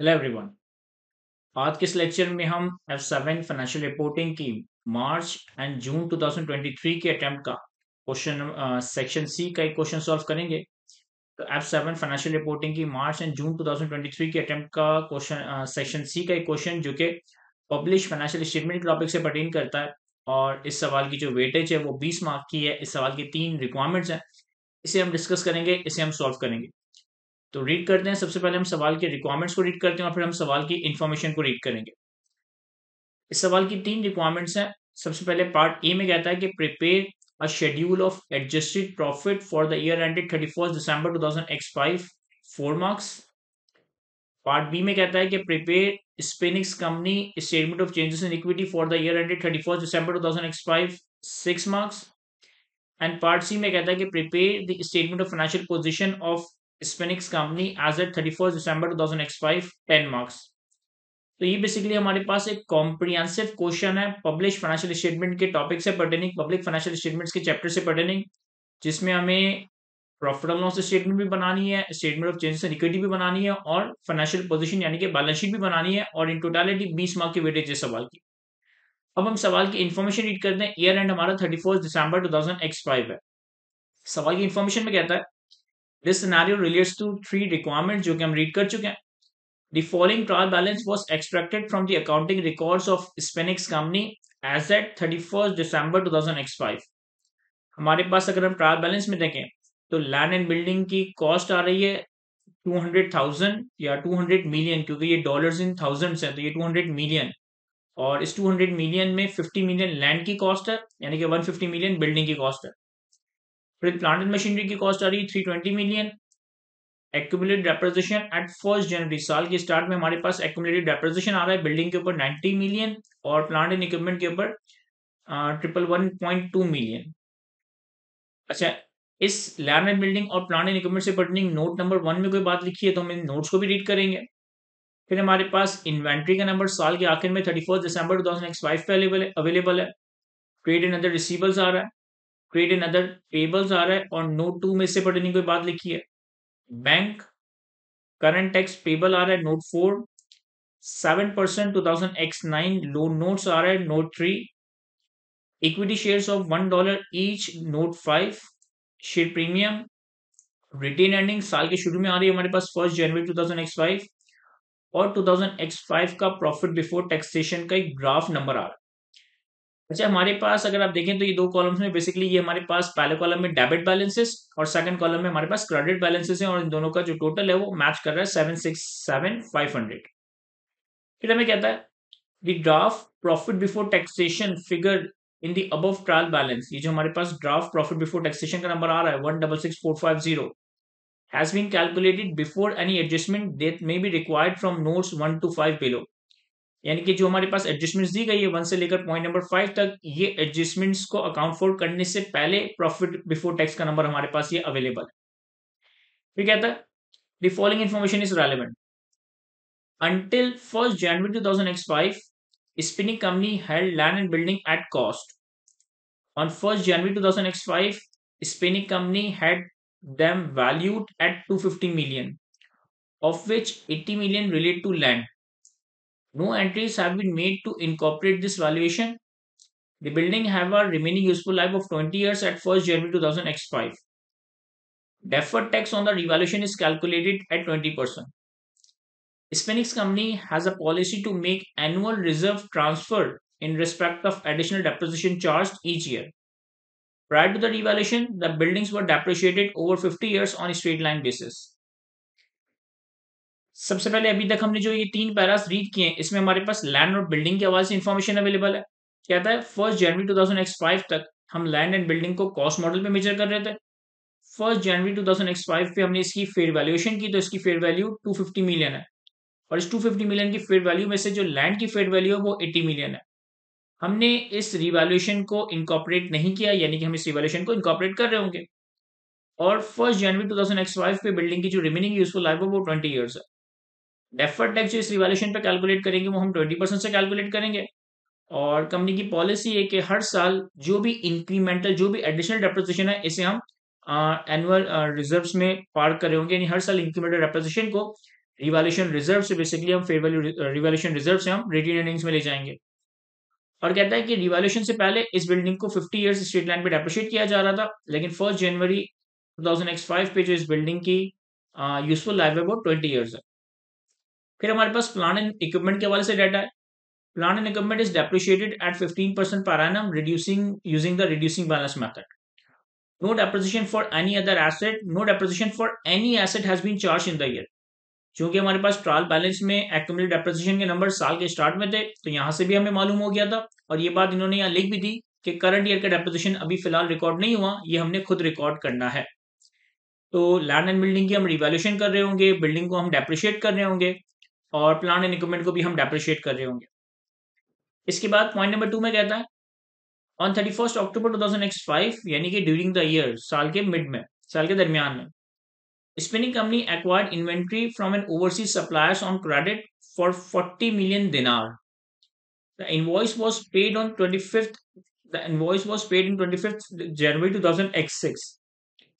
Hello everyone. आज के इस लेक्चर में हम F7 फाइनेंशियल रिपोर्टिंग की मार्च एंड जून 2023 के अटेम्प्ट का क्वेश्चन सेक्शन सी का एक क्वेश्चन सॉल्व करेंगे। तो F7 फाइनेंशियल रिपोर्टिंग की मार्च एंड जून 2023 के अटेम्प्ट का क्वेश्चन सेक्शन सी का एक क्वेश्चन जो कि पब्लिश फाइनेंशियल स्टेटमेंट टॉपिक से पर्टेन करता है। और इस सवाल की जो वेटेज है वो 20 मार्क की है। इस सवाल की 3 रिक्वायरमेंट्स हैं, इसे हम डिस्कस करेंगे, इसे हम सॉल्व करेंगे। तो रीड करते हैं। सबसे पहले हम सवाल के रिक्वायरमेंट्स को रीड करते हैं और फिर हम सवाल की इंफॉर्मेशन को रीड करेंगे। इस सवाल की 3 रिक्वायरमेंट्स हैं। सबसे पहले पार्ट ए में कहता है कि prepare a schedule of adjusted profit for the year ended 31 दिसंबर 2005, 4 मार्क्स। पार्ट बी में कहता है कि prepare Spenix company statement of changes in equity for the year ended 31 दिसंबर 2005, 6 मार्क्स। एंड पार्ट सी में कहता है कि prepare the statement of financial position of Spenix company as at 31 दिसंबर 2005, 10 मार्क्स। तो ये बेसिकली हमारे पास एक कॉम्प्रिहेंसिव क्वेश्चन है पब्लिश फाइनेंशियल स्टेटमेंट के टॉपिक से पर्टेनिंग, पब्लिक फाइनेंशियल स्टेटमेंट्स के चैप्टर से पर्टेनिंग, जिसमें हमें प्रॉफिट एंड लॉस स्टेटमेंट भी बनानी है, statement of changes in equity भी बनानी है और फाइनेंशियल पोजीशन यानी कि बैलेंस शीट भी बनानी है। और इन टोटलिटी 20 मार्क की वेटेज है सवाल की। अब हम सवाल की इन्फॉर्मेशन रीड करते हैं। ईयर एंड हमारा 31 दिसंबर 2005 है। सवाल की इन्फॉर्मेशन में कहता है this scenario relates to 3 requirement जो कि हम रीड कर चुके हैं। The following trial balance was extracted from the accounting records of Spenix Company as at 31st December 2005। हमारे पास अगर हम ट्रायल बैलेंस में देखें तो लैंड एंड बिल्डिंग की कॉस्ट आ रही है 200,000 या 200 मिलियन, क्योंकि ये डॉलर्स इन थाउजेंड्स हैं तो ये 200 मिलियन। और इस 200 मिलियन में 50 मिलियन लैंड की कॉस्ट है, यानी कि 150 मिलियन बिल्डिंग की कॉस्ट है। फिर प्लांट एंड मशीनरी की कॉस्ट आ रही है 320 मिलियन। एक्यूमुलेटेड डेप्रिसिएशन एट 1 जनवरी, साल के स्टार्ट में हमारे पास एक्यूमुलेटेड डेप्रिसिएशन आ रहा है बिल्डिंग के ऊपर 90 मिलियन और प्लांट एंड इक्विपमेंट के ऊपर 111.2 मिलियन। अच्छा, इस लैंड एंड बिल्डिंग और प्लांट एंड इक्विपमेंट से पर्टेनिंग नोट नंबर 1 में कोई बात लिखी है तो हम इन नोट्स को भी रीड करेंगे। फिर हमारे पास इन्वेंट्री का नंबर साल के आखिर में 31 दिसंबर 2005 पे अवेलेबल है। ट्रेड एंड अदर रिसीवेबल्स आ रहा है, ट्रेड एंड अदर पेबल्स आ रहा है और नोट 2 में इससे पर्टेनिंग कोई बात लिखी है। बैंक करंट टैक्स पेबल आ रहा है नोट 4। 7% 2000X9 लोन नोट्स आ रहा है note 3। Equity shares of $1 each note 5। Share premium retain earning साल के शुरू में आ रही है हमारे पास 1 जनवरी 2000X5 और 2000X5 का प्रॉफिट बिफोर टैक्सेशन का एक ग्राफ नंबर आ रहा है। अच्छा, हमारे पास अगर आप देखें तो ये 2 कॉलम्स में बेसिकली ये हमारे पास पहले कॉलम में डेबिट बैलेंसेस और सेकंड कॉलम में हमारे पास क्रेडिट बैलेंसेस हैं और इन दोनों का जो टोटल है वो मैच कर रहा है 767,500। फिर हमें कहता है the draft profit before taxation figure in the above trial balance, ये जो हमारे पास draft profit before taxation का नंबर आ रहा है 166,450 has been calculated before any adjustment that may be required from notes 1 to 5 below। यानी कि जो हमारे पास एडजस्टमेंट्स दी गई है 1 से लेकर पॉइंट नंबर 5 तक, ये एडजस्टमेंट्स को अकाउंट फॉर करने से पहले प्रॉफिट बिफोर टैक्स का नंबर हमारे पास ये अवेलेबल है। फिर कहता है the following information is relevant until 1st January 2005, Spinning Company held land and building at cost. On 1st January 2005, Spinning Company had them valued at 250 million, of which 80 million relate to land. No entries have been made to incorporate this valuation. The building have a remaining useful life of 20 years at 1st January 2005. Deferred tax on the revaluation is calculated at 20%. Spinix Company has a policy to make annual reserve transfer in respect of additional depreciation charged each year. Prior to the revaluation, the buildings were depreciated over 50 years on a straight line basis. सबसे पहले अभी तक हमने जो ये 3 Paris read किए हैं इसमें हमारे पास लैंड और बिल्डिंग के हवाले से इंफॉर्मेशन अवेलेबल है। कहता है 1 जनवरी 2005 तक हम लैंड एंड बिल्डिंग को कॉस्ट मॉडल पे मेजर कर रहे थे। 1 जनवरी 2005 पे हमने इसकी फेयर वैल्यूएशन की तो इसकी फेयर वैल्यू 250 मिलियन है और इस 250 मिलियन की फेयर वैल्यू में से जो लैंड की फेयर वैल्यू है वो 80 मिलियन है। हमने इस रिवैल्यूएशन को इनकॉर्पोरेट नहीं किया, यानी कि हम इस रिवैल्यूएशन को इनकॉर्पोरेट कर रहे होंगे। और 1 जनवरी 2005 पे बिल्डिंग की जो रिमेनिंग यूजफुल लाइफ है वो 20 इयर्स है। डेफर्ड टैक्स जो इस रिवैल्यूएशन पे कैलकुलेट करेंगे वो हम 20% से कैलकुलेट करेंगे। और कंपनी की पॉलिसी है कि हर साल जो भी इंक्रीमेंटल जो भी एडिशनल डेप्रिसिएशन है इसे हम एनुअल रिजर्व्स में पार्क कर रहे होंगे, यानी हर साल इंक्रीमेंटल डेप्रिसिएशन को रिवैल्यूएशन रिजर्व से बेसिकली हम फेयर वैल्यू रिवैल्यूएशन रिजर्व से हम रिटेन अर्निंग्स में ले जाएंगे। और कहता है कि रिवैल्यूएशन से पहले इस बिल्डिंग को 50 इयर्स स्ट्रेट लाइन पे डेप्रिशिएट किया जा रहा था, लेकिन 1 जनवरी 2005 पे जो इस बिल्डिंग की यूजफुल लाइफ है वो 20 इयर्स है। फिर हमारे पास प्लांट एंड इक्विपमेंट के हवाले से डाटा है। Plant and equipment is depreciated at 15% per annum, reducing using the reducing balance method. No depreciation for any other asset, no depreciation for any asset has been charged in the year. क्योंकि हमारे पास trial balance में accumulated depreciation के number साल के start में थे, तो यहाँ से भी हमें मालूम हो गया था, और ये बात इन्होंने यहाँ लिख भी दी कि करंट ईयर का डेप्रिसिएशन अभी फिलहाल रिकॉर्ड नहीं हुआ, ये हमने खुद रिकॉर्ड करना है। तो लैंड एंड बिल्डिंग की हम रिवैल्यूएशन कर रहे होंगे, बिल्डिंग को हम डेप्रिशिएट कर रहे होंगे, और प्लांट एंड इक्विपमेंट को भी हम डेप्रिशिएट कर रहे होंगे। इसके बाद पॉइंट नंबर 2 में कहता है ऑन 31 अक्टूबर 2005, यानी कि ड्यूरिंग द ईयर, साल के मिड में, साल के दरमियान में, spinning company acquired inventory from an overseas suppliers on credit for 40 million dinar. The invoice was paid on 25th. The invoice was paid in 25th January 2006.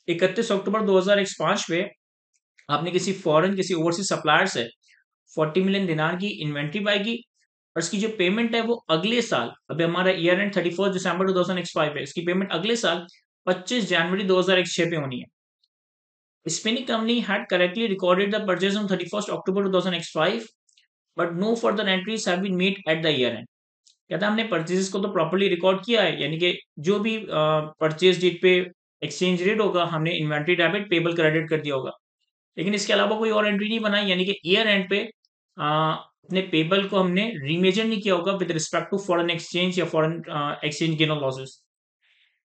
31 अक्टूबर 2005 पे आपने किसी फॉरेन किसी ओवरसीज सप्लायर से 40 मिलियन दिनार की इन्वेंट्री बाय की, और इसकी जो पेमेंट है वो अगले साल, अभी हमारा ईयर एंड 31 दिसंबर 2005 है, इसकी पेमेंट अगले साल 25 जनवरी 2006 पे होनी है। Spinning company had correctly recorded the purchase on 31st October 2005, but no further entries have been made at the year end. कहता है हमने परचेजेस को तो प्रॉपर्ली रिकॉर्ड किया है, यानी कि जो भी परचेज डेट पे एक्सचेंज रेट होगा हमने इन्वेंट्री डेबिट पेबल क्रेडिट कर दिया होगा, लेकिन इसके अलावा कोई और एंट्री नहीं बनाई, यानी कि ईयर एंड पे अपने पेबल को हमने रीमेजर नहीं किया होगा with respect to foreign exchange या फॉरेन एक्सचेंज गेन और लॉसेस।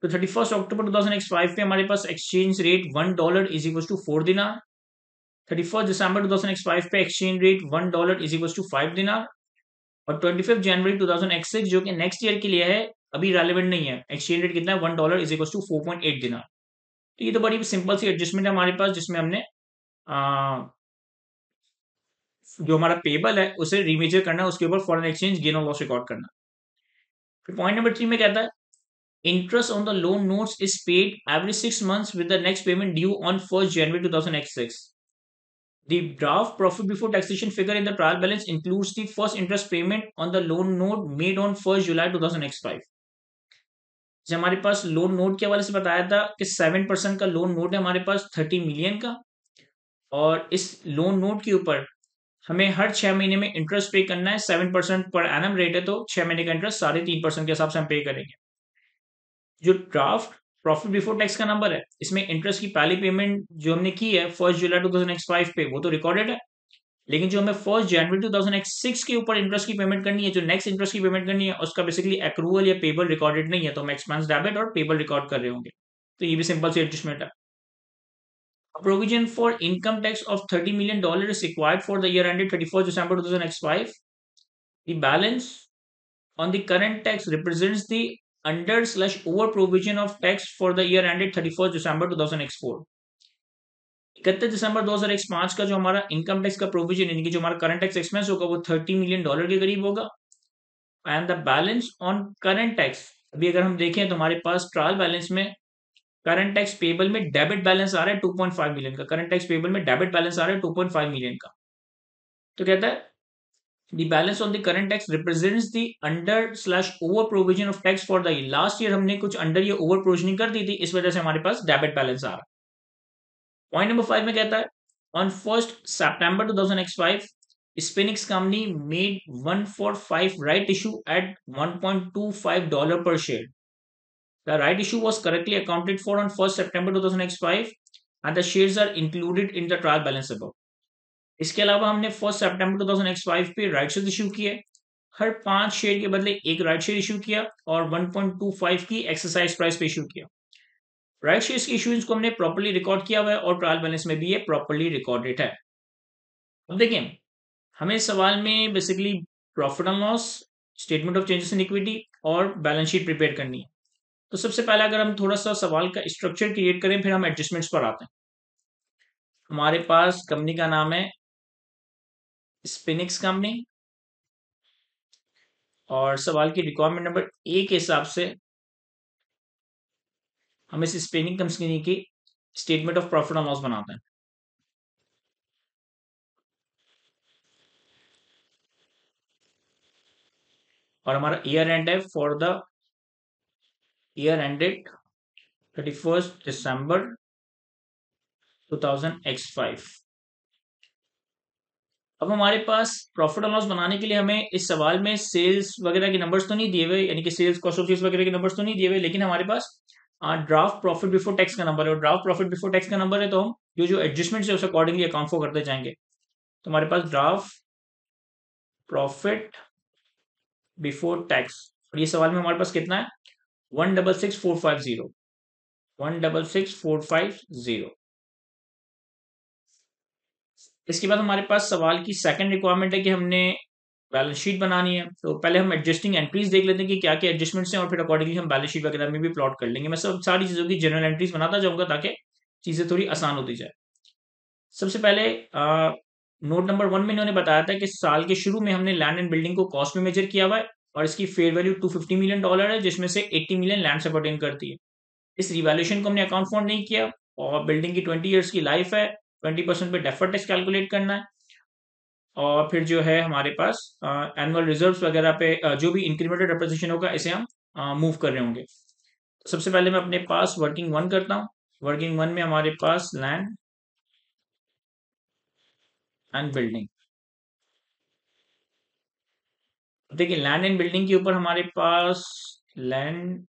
तो 31 अक्टूबर 2005 पे हमारे पास exchange rate $1 is equal to 4 दिनार। 31 दिसंबर 2005 पे exchange rate $1 is equal to 5 दिनार, और 25 जनवरी 2006 जो कि नेक्स्ट ईयर के लिए है, अभी रेलेवेंट नहीं है, एक्सचेंज रेट कितना है, $1 इज इक्वल टू 4.8 दिनार। तो ये तो बड़ी सिंपल सी एडजस्टमेंट है हमारे पास, जिसमें हमने जो हमारा पेबल है उसे रिमेजर करना है, उसके ऊपर फॉरेन एक्सचेंज गेन और लॉस रिकॉर्ड करना। फिर पॉइंट नंबर 3 में कहता है interest on the loan notes is paid every 6 months with the next payment due on 1st January 2006. The draft profit before taxation figure in the trial balance includes the first interest payment on the loan note made on 1st July 2005. जब हमारे पास loan note के हवाले से बताया था कि 7% का loan note है हमारे पास 30 मिलियन का, और इस लोन नोट के ऊपर हमें हर 6 महीने में इंटरेस्ट पे करना है। 7% पर एनम रेट है, तो 6 महीने का इंटरेस्ट 3.5% के हिसाब से हम पे करेंगे। जो ड्राफ्ट प्रॉफिट बिफोर टैक्स का नंबर है, इसमें इंटरेस्ट की पहली पेमेंट जो हमने की है 1 जुलाई 2005 पे, वो तो रिकॉर्डेड है, लेकिन जो हमें 1 जनवरी 2006 के ऊपर इंटरेस्ट की पेमेंट करनी है, जो नेक्स्ट इंटरेस्ट की पेमेंट करनी है, उसका बेसिकली एक्रूवल या पेबल रिकॉर्डेड नहीं है, तो हम एक्सपेंस डेबिट और पेबल रिकॉर्ड कर रहे होंगे। तो ये भी सिंपल सी एडजस्टमेंट है। Provision for income tax of $30 million is required for the year ended 31st December 2005. The balance on the current tax represents the under/over provision of tax for the year ended 31st December 2004. 31 दिसंबर 2005 का जो हमारा income tax का provision, यानी कि जो हमारा current tax expense होगा वो $30 मिलियन के करीब होगा। And the balance on current tax, अभी अगर हम देखें तो हमारे पास ट्रायल बैलेंस में करंट टैक्स पेबल में डेबिट बैलेंस आ रहा है 2.5 मिलियन का, करंट टैक्स पेबल में डेबिट बैलेंस आ रहा है 2.5 मिलियन का। तो कहता है the balance on the current tax represents the under/over provision of tax for the year. Last year हमने कुछ अंडर या ओवर प्रोविजनिंग कर दी थी, इस वजह से हमारे पास डेबिट बैलेंस आ रहा है। पॉइंट नंबर 5 में कहता है on 1st September 2005 Spinix company made 145 right issue at $1.25 per share. The right issue was correctly accounted for on 1st September 2005 and the shares are included in the trial balance above. इसके अलावा हमने 1 सितंबर 2005 पे right share issue किए, हर 5 share के बदले एक right share issue किया, और 1.25 की एक्सरसाइज प्राइस पे इशू किया। राइट शेयर्स की इशूएंस को हमने प्रॉपर्ली रिकॉर्ड किया हुआ है, और ट्रायल बैलेंस में भी ये प्रॉपर्ली रिकॉर्डेड है। अब देखें, हमें इस सवाल में basically profit and loss, statement of changes in equity और बैलेंस शीट प्रिपेयर करनी है। तो सबसे पहले अगर हम थोड़ा सा सवाल का स्ट्रक्चर क्रिएट करें, फिर हम एडजस्टमेंट्स पर आते हैं। हमारे पास कंपनी का नाम है स्पिनिक्स कंपनी, और सवाल की रिक्वायरमेंट नंबर ए के हिसाब से हम इस स्पिनिंग कंपनी की statement of profit and loss बनाते हैं। और हमारा ईयर एंड है फॉर द ईयर एंडेड 31 दिसंबर 2005। अब हमारे पास प्रॉफिट और लॉस बनाने के लिए हमें इस सवाल में सेल्स वगैरह के नंबर्स तो नहीं दिए हुए, यानी कि सेल्स कॉस्ट ऑफ सेल्स वगैरह के नंबर्स तो नहीं दिए हुए, लेकिन हमारे पास ड्राफ्ट प्रॉफिट बिफोर टैक्स का नंबर है। और ड्राफ्ट प्रॉफिट बिफोर टैक्स का नंबर है तो हम जो जो एडजस्टमेंट्स है उस अकॉर्डिंगली अकाउंट फॉर करते जाएंगे। तो हमारे पास ड्राफ्ट प्रॉफिट बिफोर टैक्स, और ये सवाल में हमारे पास कितना है, 166,450, 166,450। इसके बाद हमारे पास सवाल की सेकंड रिक्वायरमेंट है कि हमने बैलेंस शीट बनानी है। तो पहले हम एडजस्टिंग एंट्रीज देख लेते हैं कि क्या क्या एडजस्टमेंट्स हैं, और फिर अकॉर्डिंगली हम बैलेंस शीट वगैरह में भी प्लॉट कर लेंगे। मैं सब सारी चीज़ों की जनरल एंट्रीज बनाता जाऊंगा ताकि चीज़ें थोड़ी आसान होती जाए। सबसे पहले नोट नंबर 1 में इन्होंने बताया था कि साल के शुरू में हमने लैंड एंड बिल्डिंग को कॉस्ट में मेजर किया हुआ है, और इसकी फेयर वैल्यू $250 मिलियन है, जिसमें से 80 मिलियन लैंड से परटेन करती है। इस रिवैल्यूएशन को हमने अकाउंट फॉर नहीं किया, और बिल्डिंग की 20 ईयर्स की लाइफ है, 20% पे डेफर्ड टैक्स कैलकुलेट करना है, और फिर जो है हमारे पास एनुअल रिजर्व्स वगैरह पे जो भी इंक्रीमेंटल डेप्रिसिएशन होगा इसे हम मूव कर रहे होंगे। तो सबसे पहले मैं अपने पास वर्किंग 1 करता हूँ। वर्किंग 1 में हमारे पास लैंड एंड बिल्डिंग। देखिए लैंड एंड बिल्डिंग के ऊपर हमारे पास लैंड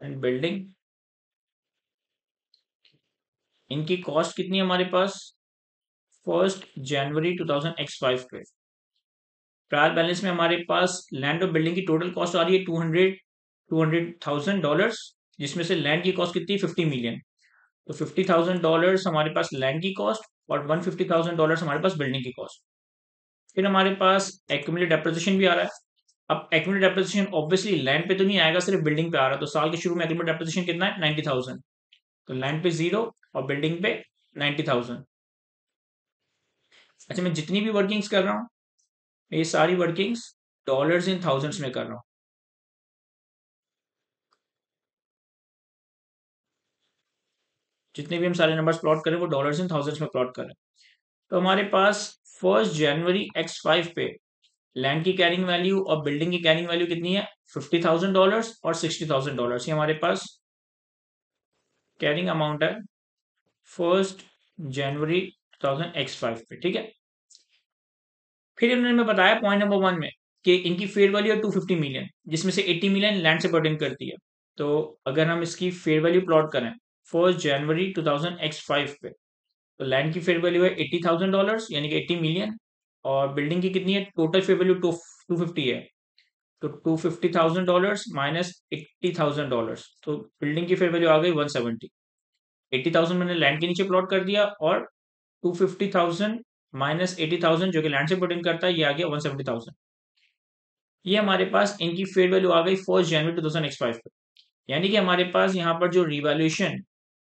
एंड बिल्डिंग, इनकी कॉस्ट कितनी है हमारे पास 1 जनवरी 2005 पे। ट्रायल बैलेंस में हमारे पास लैंड और बिल्डिंग की टोटल कॉस्ट आ रही है $200,000, जिसमें से लैंड की कॉस्ट कितनी है 50 मिलियन। तो $50,000 हमारे पास लैंड की कॉस्ट और $150,000 हमारे पास बिल्डिंग की कॉस्ट। फिर हमारे पास एक्यूमुलेटेड डेप्रिसिएशन भी आ रहा है। अब एक्यूमुलेटेड डेप्रिसिएशन ऑब्वियसली लैंड पे तो नहीं आएगा, सिर्फ बिल्डिंग पे आ रहा है। तो साल के शुरू में एक्यूमुलेटेड डेप्रिसिएशन कितना है 90,000। तो लैंड पे 0 और बिल्डिंग पे 90,000। अच्छा, मैं जितनी भी वर्किंग्स कर रहा हूँ ये सारी वर्किंग्स डॉलर्स इन थाउजेंड्स में कर रहा हूँ। जितने भी हम सारे नंबर्स प्लॉट करें वो डॉलर्स इन थाउजेंड्स में प्लॉट करें। तो हमारे पास 1 जनवरी X5 पे लैंड की कैरिंग वैल्यू और बिल्डिंग की कैरिंग वैल्यू कितनी है $50,000 और $60,000। ये हमारे पास कैरिंग अमाउंट है 1 जनवरी 2000 X5 पे, ठीक है। फिर इन्होंने बताया पॉइंट नंबर 1 में कि इनकी फेयर वैल्यू है 250 मिलियन, जिसमें से 80 मिलियन लैंड से पर्टेन करती है। तो अगर हम इसकी फेयर वैल्यू प्लॉट करें 1 जनवरी 2000 X5 पे, तो लैंड की फेयर वैल्यू है $80,000 यानी कि 80 मिलियन, और बिल्डिंग की कितनी है टोटल फेयर वैल्यू 250 है। तो $250,000 माइनस $80,000, तो बिल्डिंग की फेयर वैल्यू आ गई 170। 80,000 मैंने लैंड के नीचे प्लॉट कर दिया, और 250,000 माइनस 80,000 जो कि लैंड से पुट इन करता है, ये आ गया 170,000। ये हमारे पास इनकी फेयर वैल्यू आ गई 1 जनवरी 2005 पे। यानी कि हमारे पास यहाँ पर जो रिवैल्यूएशन,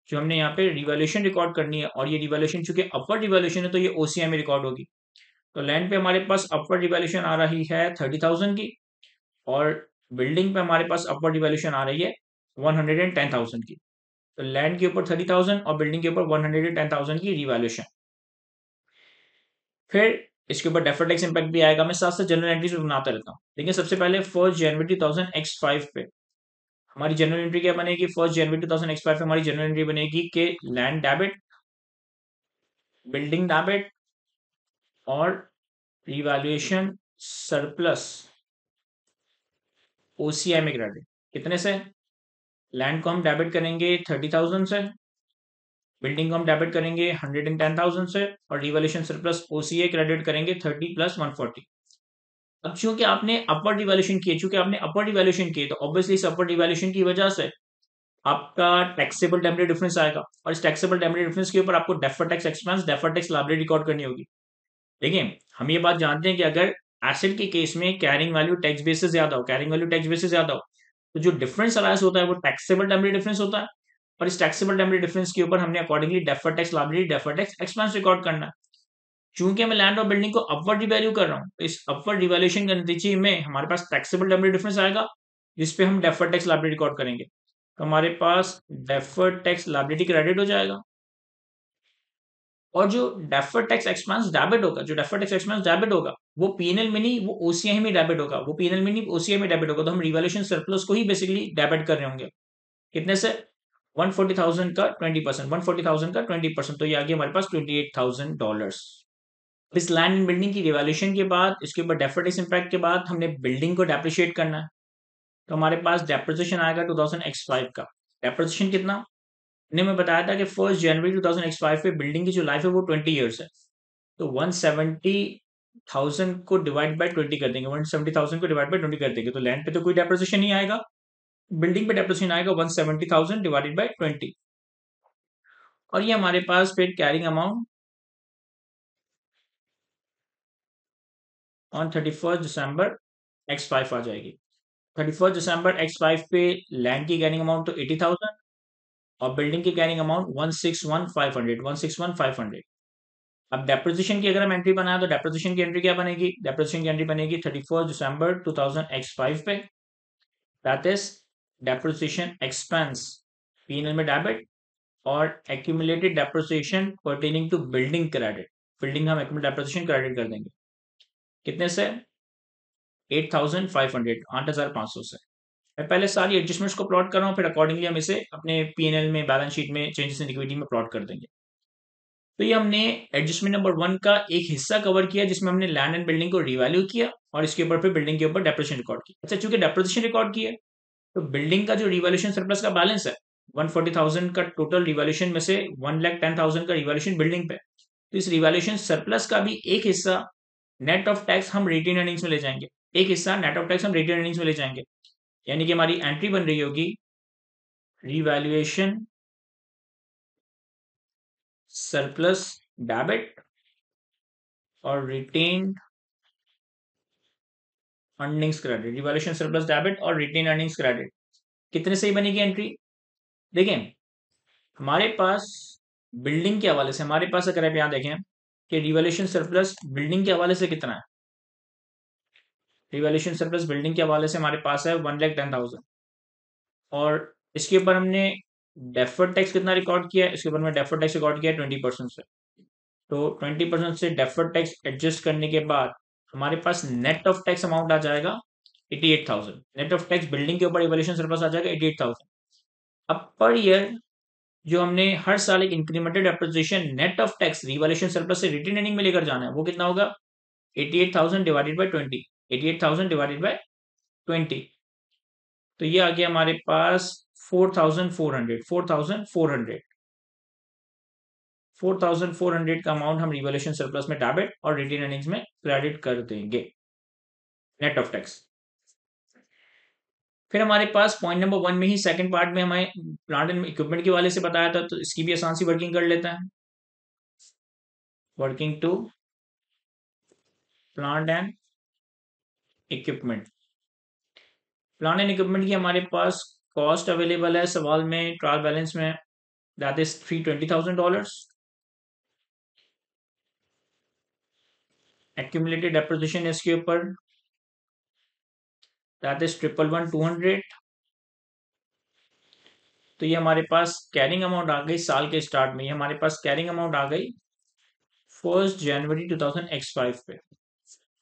जो हमने यहाँ पे रिवैल्यूएशन रिकॉर्ड करनी है, और ये रिवैल्यूएशन चूंकि अपवर्ड रिवैल्यूएशन है तो ये ओसीआई में रिकॉर्ड होगी। तो लैंड पे हमारे पास अपवर्ड रिवैल्यूएशन आ रही है 30,000 की, और बिल्डिंग पे हमारे पास अपवर्ड रिवैल्यूएशन आ रही है 110,000 की। तो लैंड के ऊपर 30,000 और बिल्डिंग के ऊपर 110,000 की रिवैल्यूएशन। फिर इसके ऊपर डेफर्ड टैक्स इंपैक्ट भी आएगा। मैं साथ साथ जनरल एंट्रीज भी बनाता रहता हूँ। देखिए सबसे पहले 1 जनवरी 2000 X5 पे हमारी जनरल एंट्री क्या बनेगी 1 जनवरी 2000 X5 पे हमारी जनरल एंट्री बनेगी कि लैंड डेबिट, बिल्डिंग डेबिट और रिवैल्यूएशन सरप्लस ओसीआई में क्रेडिट। कितने से? लैंड को हम डेबिट करेंगे 30,000 से, बिल्डिंग को हम डेबिट करेंगे 110,000 से, और रिवैल्यूएशन सरप्लस ओसीआई क्रेडिट करेंगे 30 प्लस 140। अब चूंकि आपने अपवर्ड रिवैल्यूएशन किए, चूंकि आपने अपवर्ड रिवैल्यूएशन किए, तो ऑब्वियसली इस अपवर्ड रिवैल्यूएशन की वजह से आपका टैक्सेबल टेम्परेरी डिफरेंस आएगा, और इस टैक्सेबल टेम्परेरी डिफरेंस के ऊपर आपको deferred tax expense, deferred tax liability record करनी होगी। देखिए हम ये बात जानते हैं कि अगर एसेट के केस में कैरिंग वैल्यू टैक्स बेस से ज्यादा हो, कैरिंग वैल्यू टैक्स बेस से ज्यादा हो, तो जो डिफरेंस अराइज होता है वो टैक्सेबल टेम्परेरी डिफरेंस होता है, और इस टैक्सेबल टेम्परेरी डिफरेंस के ऊपर हमने accordingly deferred tax liability, deferred tax expense record करना है। चूंकि मैं लैंड और बिल्डिंग को अपवर्ड रिवैल्यू कर रहा हूँ, तो इस अपवर्ड रिवैल्यूएशन के नतीजे में हमारे पास टैक्सेबल टेम्परेरी डिफरेंस आएगा, जिसपे हम डेफर्ड टैक्स लायबिलिटी रिकॉर्ड करेंगे। तो हमारे पास डेफर्ड टैक्स लायबिलिटी क्रेडिट हो जाएगा, और जो डेफर्ड टैक्स एक्सपेंस डेबिट होगा, जो डेफर्ड टैक्स एक्सपेंस डेबिट होगा वो पीएनएल में नहीं, वो ओसीआई में डेबिट होगा, वो पीएनएल में नहीं ओसीआई में डेबिट होगा। तो हम रिवैल्यूएशन सरप्लस को ही बेसिकली डेबिट कर रहे होंगे। कितने से? 140,000 का 20%, 140,000 का 20%, तो ये आ गया हमारे पास $28,000। इस लैंड एंड बिल्डिंग की रिवैल्यूएशन के बाद, इसके ऊपर डेफर्ड टैक्स इंपैक्ट के बाद हमने बिल्डिंग को डेप्रिशिएट करना है। तो हमारे पास डेप्रिसिएशन आएगा 2000x5 का। डेप्रिसिएशन कितना? ने मैं बताया था कि 1 जनवरी 2005 पे बिल्डिंग की जो लाइफ है वो 20 ईयर्स है। तो 170,000 को डिवाइड बाय 20 कर देंगे, 170,000 को डिवाइड बाय 20 कर देंगे, तो लैंड पे तो कोई डेप्रिसिएशन नहीं आएगा, बिल्डिंग पे डेप्रिसिएशन आएगा 170,000 डिवाइडेड बाय 20। और ये हमारे पास फिर carrying amount on 31 December x5 आ जाएगी। 31 दिसंबर x5 पे लैंड की कैरिंग अमाउंट तो 80,000 और बिल्डिंग की कैरिंग अमाउंट 161,500, 161,500। अब डेप्रिसिएशन की अगर हम एंट्री बनाए तो डेप्रिसिएशन की एंट्री क्या बनेगी? डेप्रिसिएशन की एंट्री बनेगी 31 दिसंबर 2000x5 पे, that is depreciation expense PNL में डेबिट और accumulated depreciation pertaining to building credit, building हम एक्यूमुलेटेड डेप्रिसिएशन क्रेडिट कर देंगे। कितने से? 8,500, 8,500 से। मैं पहले सारी एडजस्टमेंट्स को प्लॉट कर रहा हूँ, फिर अकॉर्डिंगली हम इसे अपने पीएनएल में, बैलेंस शीट में, चेंजेस इन इक्विटी में प्लॉट कर देंगे। तो ये हमने एडजस्टमेंट नंबर 1 का एक हिस्सा कवर किया जिसमें हमने लैंड एंड बिल्डिंग को रिवैल्यू किया और इसके ऊपर फिर बिल्डिंग के ऊपर डेप्रिसिएशन रिकॉर्ड किया। अच्छा, चूंकि डेप्रिसिएशन रिकॉर्ड किया तो बिल्डिंग का जो रिवैल्यूएशन सरप्लस का बैलेंस है 140,000 का टोटल रिवैल्यूएशन में से 1,10,000 का रिवैल्यूएशन बिल्डिंग पे, तो इस रिवैल्यूएशन सरप्लस का भी एक हिस्सा नेट ऑफ टैक्स हम रिटेन अर्निंग्स में ले जाएंगे, एक हिस्सा नेट ऑफ टैक्स हम रिटेन अर्निंग्स में ले जाएंगे। यानी कि हमारी एंट्री बन रही होगी रिवैल्यूएशन सरप्लस डेबिट और retain earnings credit, revaluation surplus debit और रिटेन अर्निंग्स क्रेडिट। कितने सही बनेगी एंट्री? देखें, हमारे पास बिल्डिंग के हवाले से, हमारे पास अगर आप यहाँ देखें कि रिवैल्यूएशन सरप्लस बिल्डिंग के हवाले से कितना है, रिवैल्यूएशन सरप्लस बिल्डिंग के हवाले से हमारे पास है 1,10,000 और इसके ऊपर हमने डेफर्ड टैक्स कितना रिकॉर्ड किया है, इसके ऊपर हमने डेफर्ड टैक्स रिकॉर्ड किया है 20% से। तो 20% से डेफर्ड टैक्स एडजस्ट करने के बाद हमारे पास नेट ऑफ टैक्स अमाउंट आ जाएगा 88,000। नेट ऑफ टैक्स बिल्डिंग के ऊपर रिवैल्यूएशन सरप्लस आ जाएगा 88,000। अब पर ईयर जो हमने हर साल एक incremented depreciation net of tax revaluation surplus से रिटेन अर्निंग में लेकर जाना है, वो कितना होगा? 88,000 डिवाइडेड बाय 20, 88,000 डिवाइडेड बाय 20, तो ये आ गया हमारे पास 4,400, 4,400, 4,400 का अमाउंट हम रिवैल्यूएशन सरप्लस में डेबिट और रिटेन अर्निंग्स में क्रेडिट कर देंगे नेट ऑफ टैक्स। फिर हमारे पास पॉइंट नंबर 1 में ही सेकंड पार्ट में हमें प्लांट एंड इक्विपमेंट के वाले से बताया था, तो इसकी भी आसान सी वर्किंग कर लेते हैं। Working to plant and equipment. Plant and equipment की हमारे पास कॉस्ट अवेलेबल है सवाल में, ट्रायल बैलेंस में, दैट इज $320,000। एक्यूमुलेटेड डेप्रिसिएशन इसके ऊपर दैट इज 111,200। तो ये हमारे पास कैरिंग अमाउंट आ गई साल के स्टार्ट में, ये हमारे पास कैरिंग अमाउंट आ गई 1 जनवरी 2005 पे।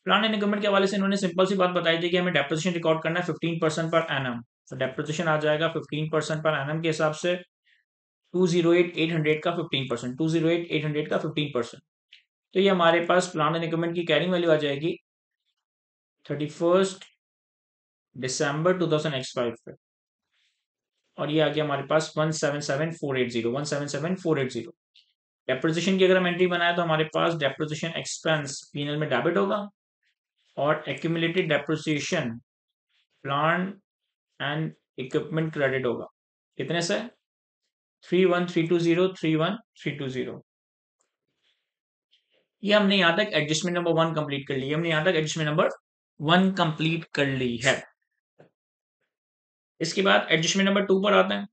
प्लांट एंड इक्विपमेंट के हवाले से इन्होंने सिंपल सी बात बताई थी कि हमें डेप्रिसिएशन रिकॉर्ड करना है 15% पर एनम। तो डेप्रिसिएशन आ जाएगा 15% पर एनम के हिसाब से 208,800 का 15%, 208,800 का 15%। तो ये हमारे पास प्लांट एंड इक्विपमेंट की कैरिंग वैल्यू आ जाएगी 31 दिसंबर 2005 पे और ये आ गया हमारे पास 177,480, 177,480। डेप्रिसिएशन की अगर हम एंट्री बनाए तो हमारे पास डेप्रिसिएशन एक्सपेंस पीएनएल में डेबिट होगा और accumulated depreciation plant and equipment credit होगा। कितने से? 31,320, 31,320। ये हमने यहां तक एडजस्टमेंट नंबर 1 कंप्लीट कर ली, हमने यहां तक एडजस्टमेंट नंबर 1 कंप्लीट कर ली है। इसके बाद एडजस्टमेंट नंबर 2 पर आते हैं।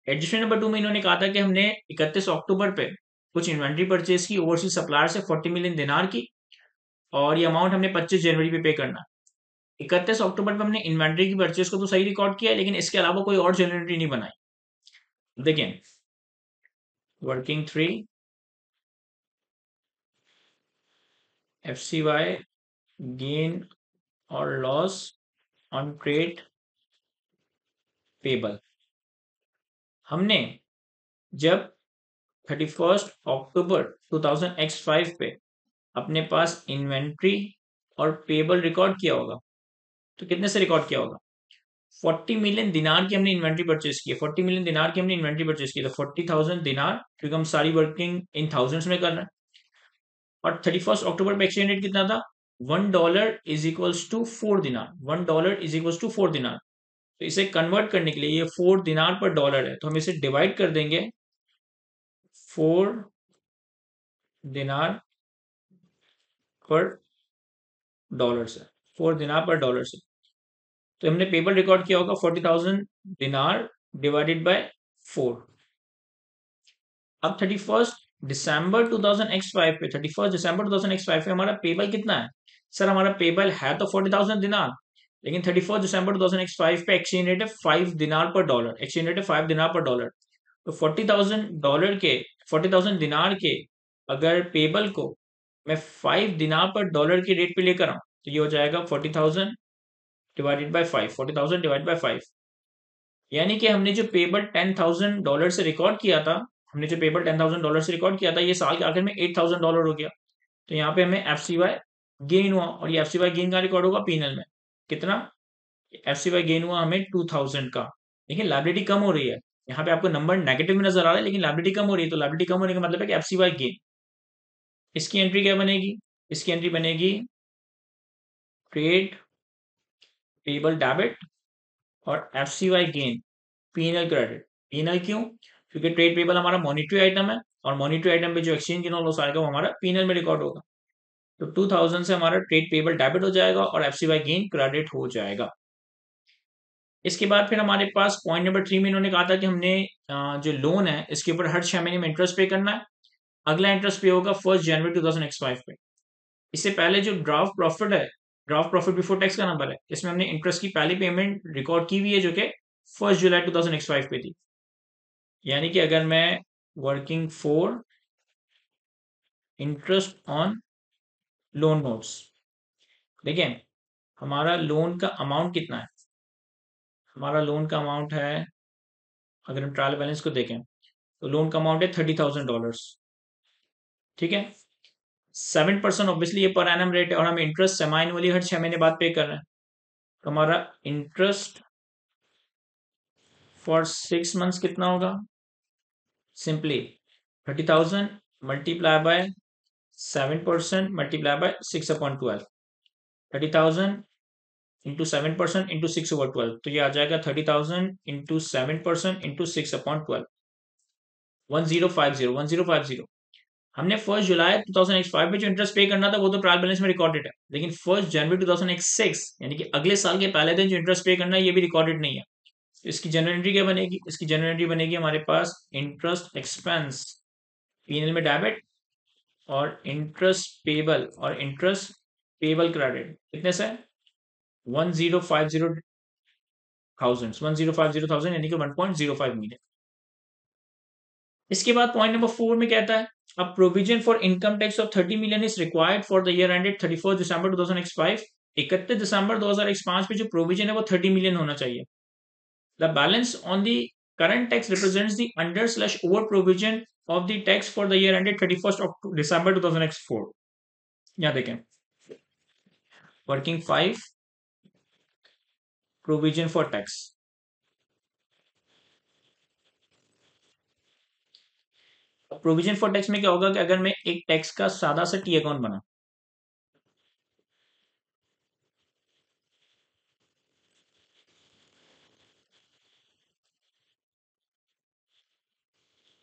एडजस्टमेंट नंबर 2 में इन्होंने कहा था कि हमने 31 अक्टूबर पे कुछ इन्वेंट्री परचेज की ओवरसीज सप्लायर से 40 मिलियन दिनार की और ये अमाउंट हमने 25 जनवरी पे करना। 31 अक्टूबर पे हमने इन्वेंट्री की परचेज को तो सही रिकॉर्ड किया, लेकिन इसके अलावा कोई और जनरल नहीं बनाई। देखिए, वर्किंग 3 FCY गेन और लॉस ऑन ट्रेड पेबल। हमने जब 31 अक्टूबर 2000X5 पे अपने पास इन्वेंट्री और पेबल रिकॉर्ड किया होगा, तो कितने से रिकॉर्ड किया होगा? 40 मिलियन दिनार की हमने इन्वेंट्री परचेज की है। 40 मिलियन दिनार की हमने इन्वेंट्री परचेज की है, तो 40,000 दिनार, क्योंकि हम सारी वर्किंग इन थाउजेंड्स में कर रहे हैं। और 31 अक्टूबर पे एक्सचेंज रेट कितना था? $1 इज इक्वल्स टू 4 दिनार। $1 इज इक्वल्स टू 4 दिनार। तो इसे कन्वर्ट करने के लिए, ये 4 दिनार पर डॉलर है, तो हम इसे डिवाइड कर देंगे 4 दिनार पर डॉलर से। 4 दिनार पर डॉलर से। तो हमने पेबल रिकॉर्ड किया होगा 40,000 दिनार डिवाइडेड बाय 4। अब 31 दिसंबर 2000X5 पे हमारा पेबल कितना है? सर हमारा पेबल है तो 40,000 दिनार, लेकिन 31 दिसंबर 2000X5 पे एक्सचेंज रेट है 5 दिनार पर डॉलर। एक्सचेंज रेट है 5 दिनार पर डॉलर। तो 40,000 दिनार के अगर पेबल को मैं 5 दिनार पर डॉलर के रेट पे लेकर आऊं, तो ये हो जाएगा 40,000 डिवाइडेड बाय 5। 40,000 डिवाइड बाय 5, यानी कि हमने जो पेबल $10,000 से रिकॉर्ड किया था, हमने जो पेबल $10,000 से रिकॉर्ड किया था, ये साल के आखिर में $8,000 हो गया। तो यहाँ पे हमें एफसीवाई गेन हुआ, और ये एफसीवाई गेन का रिकॉर्ड होगा पीएनएल में। कितना? एफसीवाई गेन हुआ हमें 2,000 का। लेकिन लाइबिलिटी कम हो रही है, यहाँ पे आपको नंबर नेगेटिव में नजर आ रहा है, लेकिन लाइबिलिटी कम हो रही है। तो लाइबिलिटी कम होने का मतलब है कि एफसीवाई गेन। इसकी एंट्री क्या बनेगी? इसकी एंट्री बनेगी ट्रेड पेबल डेबिट और एफसीवाई गेन पीएनएल क्रेडिट। पीएनएल क्यों? क्योंकि ट्रेड पेबल हमारा मॉनिटरी आइटम है, और मॉनिटरी आइटम पे जो एक्सचेंज लॉस आएगा वो हमारा पीएनएल में रिकॉर्ड होगा। तो 2000 से हमारा ट्रेड पेबल डेबिट हो जाएगा और एफसीवाई गेन क्रेडिट हो जाएगा। इसके बाद फिर हमारे पास पॉइंट नंबर 3 में इन्होंने कहा था कि हमने जो लोन है इसके ऊपर हर 6 महीने में इंटरेस्ट पे करना है। अगला इंटरेस्ट पे होगा 1 जनवरी 2005 पे। इससे पहले जो ड्राफ्ट प्रॉफिट है, ड्राफ्ट प्रॉफिट बिफोर टैक्स का नंबर है, इसमें हमने इंटरेस्ट की पहली पेमेंट रिकॉर्ड की हुई है, जो कि 1 जुलाई 2005 पे थी। यानी कि अगर मैं working for interest on loan notes, देखें हमारा लोन का अमाउंट कितना है? हमारा लोन का अमाउंट है, अगर हम ट्रायल बैलेंस को देखें तो लोन का अमाउंट है $30,000। ठीक है, 7% ऑब्वियसली ये पर एनम रेट है, और हमें इंटरेस्ट सेमी एनुअली हर 6 महीने बाद पे कर रहे हैं। तो हमारा इंटरेस्ट फॉर 6 मंथ्स कितना होगा? Simply 30,000 multiply by 7% multiply by 6/12। 30,000 into 7% into 6/12, तो ये आ जाएगा 30,000 इंटू 7% इंटू 6/12, 1050। हमने 1 जुलाई 2005 में जो इंटरेस्ट पे करना था वो तो ट्रायल बैलेंस में रिकॉर्डेड है, लेकिन 1 जनवरी 2006 यानी कि अगले साल के पहले दिन जो इंटरेस्ट पे करना है ये भी रिकॉर्डेड नहीं है। तो इसकी जनरल एंट्री क्या बनेगी? इसकी जनरल एंट्री बनेगी हमारे पास इंटरेस्ट एक्सपेंस पीएनएल में डेबिट, और इंटरेस्ट पेबल और इंटरेस्ट पेबल क्रेडिट कितने से? 1050,000 यानी कि 1.05 मिलियन। इसके बाद पॉइंट नंबर 4 में कहता है अब provision for income tax of 30 million is required for the year ended 31 दिसंबर 2005। 31 दिसंबर 2005 पे जो प्रोविजन है वो 30 मिलियन होना चाहिए। The balance on the current tax represents the under slash over provision of the tax for the year ended 31 दिसंबर 2004। यहाँ देखें working 5 provision for tax. Provision for tax में क्या होगा कि अगर मैं एक टैक्स का सादा सा टी अकाउंट बना,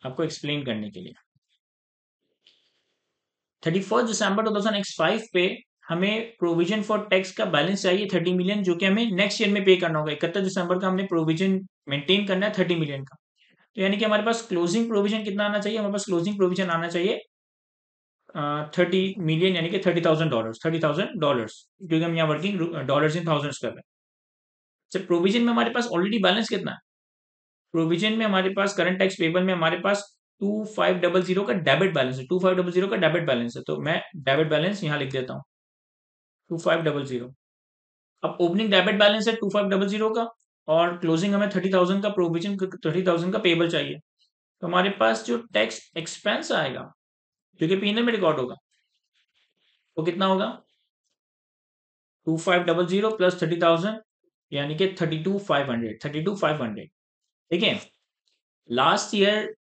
आपको एक्सप्लेन करने के लिए, 31 दिसंबर 2005 पे हमें प्रोविजन फॉर टैक्स का बैलेंस चाहिए 30 मिलियन, जो कि हमें नेक्स्ट ईयर में पे करना होगा। 31 दिसंबर का हमने प्रोविजन मेंटेन करना है 30 मिलियन का। तो यानी कि हमारे पास क्लोजिंग प्रोविजन कितना आना चाहिए? हमारे पास क्लोजिंग प्रोविजन आना चाहिए 30 मिलियन, यानी कि $30,000। $30,000, क्योंकि हम यहाँ वर्किंग डॉलर्स इन थाउजेंड्स कर रहे हैं। सर प्रोविजन में हमारे पास ऑलरेडी बैलेंस कितना है? प्रोविजन में हमारे पास करंट टैक्स पेबल में हमारे पास 2500 का डेबिट बैलेंस है, 2500 का डेबिट बैलेंस है, तो मैं डेबिट बैलेंस यहाँ लिख देता हूँ 2500। अब ओपनिंग डेबिट बैलेंस है 2500 का, और क्लोजिंग हमें 30,000 का प्रोविजन, 30,000 का पेबल चाहिए। तो हमारे पास जो टैक्स एक्सपेंस आएगा जो कि पीएनएल में रिकॉर्ड होगा वो कितना होगा, 2500 प्लस 30,000 यानी कि 32,500। ठीक है, लास्ट ईयर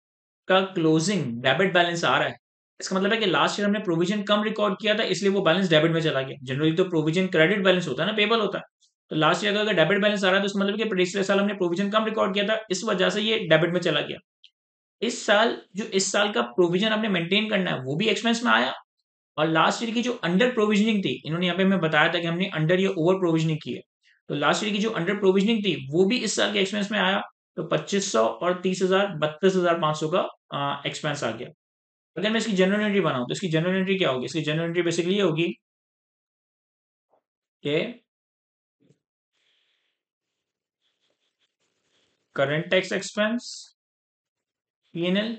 का क्लोजिंग डेबिट बैलेंस आ रहा है, इसका मतलब है कि लास्ट ईयर हमने प्रोविजन कम रिकॉर्ड किया था, इसलिए वो बैलेंस डेबिट में चला गया। जनरली तो प्रोविजन क्रेडिट बैलेंस होता है ना, पेबल होता है। तो लास्ट ईयर का अगर डेबिट बैलेंस आ रहा है तो इसका मतलब है कि पिछले साल हमने प्रोविजन कम रिकॉर्ड किया था, इस वजह से ये डेबिट में चला गया। इस साल का प्रोविजन हमने मेंटेन करना है, वो भी एक्सपेंस में आया। और लास्ट ईयर की जो अंडर प्रोविजनिंग थी, इन्होंने यहाँ पे हमें बताया था कि हमने अंडर या ओवर प्रोविजनिंग की है, तो लास्ट ईयर की जो अंडर प्रोविजनिंग थी वो भी इस साल के एक्सपेंस में आया। तो 2500 और 30,000 32,500 का एक्सपेंस आ गया। अगर मैं इसकी जनरल एंट्री बनाऊं तो इसकी जनरल एंट्री क्या होगी, इसकी जनरल एंट्री बेसिकली ये होगी कि current tax expense PNL,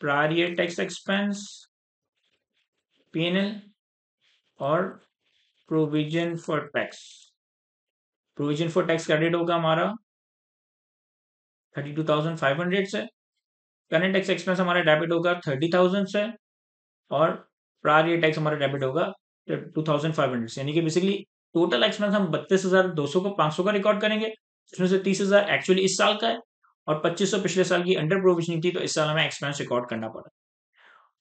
prior year tax expense PNL, और provision for tax. Provision for tax credit होगा हमारा 32,500 से, करंट टैक्स एक्सपेंस हमारा डेबिट होगा 30,000 से, और प्रायर ईयर टैक्स हमारा डेबिट होगा 2,500 से। यानी कि बेसिकली टोटल एक्सपेंस हम 32,200 को 500 का रिकॉर्ड करेंगे, जिसमें से 30,000 एक्चुअली इस साल का है और 2,500 पिछले साल की अंडर प्रोविजनिंग थी, तो इस साल हमें एक्सपेंस रिकॉर्ड करना पड़ा।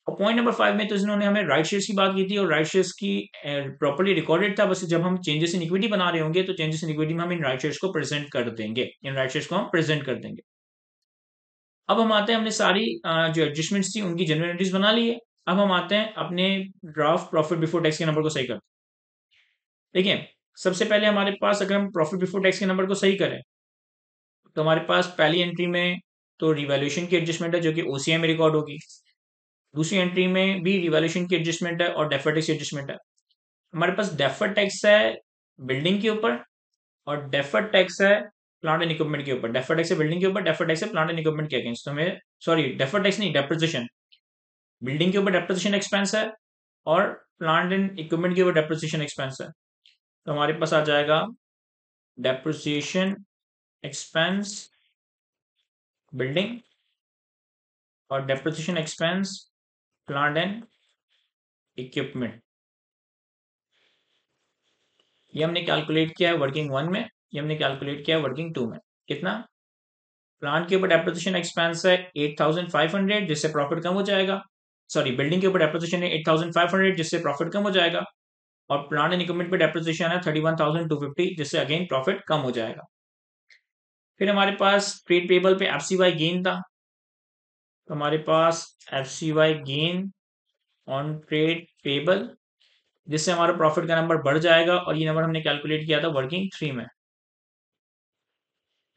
और पॉइंट नंबर 5 में तो इन्होंने हमें राइट शेयर्स की बात की थी, और राइट शेयर्स की प्रॉपर्ली रिकॉर्डेड था, बस जब हम चेंजेस इन इक्विटी बना रहे होंगे तो चेंजेस इन इक्विटी में हम इन राइट शेयर्स को प्रेजेंट कर देंगे, इन राइट शेयर्स को हम प्रेजेंट कर देंगे। अब हम आते हैं, हमने सारी जो एडजस्टमेंट्स थी उनकी जनरल एंट्रीज बना ली है। अब हम आते हैं अपने ड्राफ्ट प्रॉफिट बिफोर टैक्स के नंबर को सही करते हैं। देखिए, सबसे पहले हमारे पास अगर हम प्रॉफिट बिफोर टैक्स के नंबर को सही करें तो हमारे पास पहली एंट्री में तो रिवैल्यूएशन की एडजस्टमेंट है जो कि ओसीआई में रिकॉर्ड होगी। दूसरी एंट्री में भी रिवैल्यूएशन की एडजस्टमेंट है और डेफर्ड टैक्स की एडजस्टमेंट है। हमारे पास डेफर्ड टैक्स है बिल्डिंग के ऊपर, और डेफर्ड टैक्स है प्लांट एंड इक्विपमेंट के ऊपर। डेफर्ड टैक्स है बिल्डिंग के ऊपर, डेफर्ड टैक्स है प्लांट एंड इक्विपमेंट के अगेंस्ट। तो हमें, सॉरी, डेफर्ड टैक्स नहीं, डेप्रिसिएशन। बिल्डिंग के ऊपर डेप्रिसिएशन एक्सपेंस है और प्लांट एंड इक्विपमेंट के ऊपर डेप्रिसिएशन एक्सपेंस है। तो हमारे पास आ जाएगा डेप्रिसिएशन एक्सपेंस बिल्डिंग और depreciation expense plant and equipment. ये हमने कैलकुलेट किया है वर्किंग 1 में, ये हमने कैलकुलेट किया है वर्किंग 2 में। कितना? प्लांट के ऊपर डेप्रिसिएशन एक्सपेंस है 8,500 जिससे प्रॉफिट कम हो जाएगा। सॉरी, बिल्डिंग के ऊपर डेप्रिसिएशन है 8,500 जिससे प्रॉफिट कम हो जाएगा, और प्लांट एंड इक्विपमेंट पे डेप्रिसिएशन है 31,250 जिससे अगेन प्रॉफिट कम हो जाएगा। फिर हमारे पास ट्रेड पेबल पे एफसीवाई गेन था, तो हमारे पास एफसीवाई गेन ऑन ट्रेड पेबल, जिससे हमारा प्रॉफिट का नंबर बढ़ जाएगा, और ये नंबर हमने कैलकुलेट किया था वर्किंग 3 में।